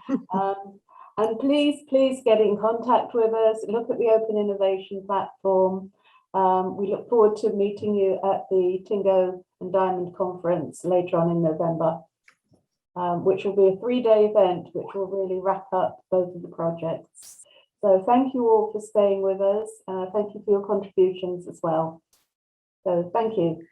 And please get in contact with us. Look at the Open Innovation Platform. We look forward to meeting you at the TInnGO and Diamond Conference later on in November, which will be a 3-day event, which will really wrap up both of the projects. So thank you all for staying with us. Thank you for your contributions as well. So thank you.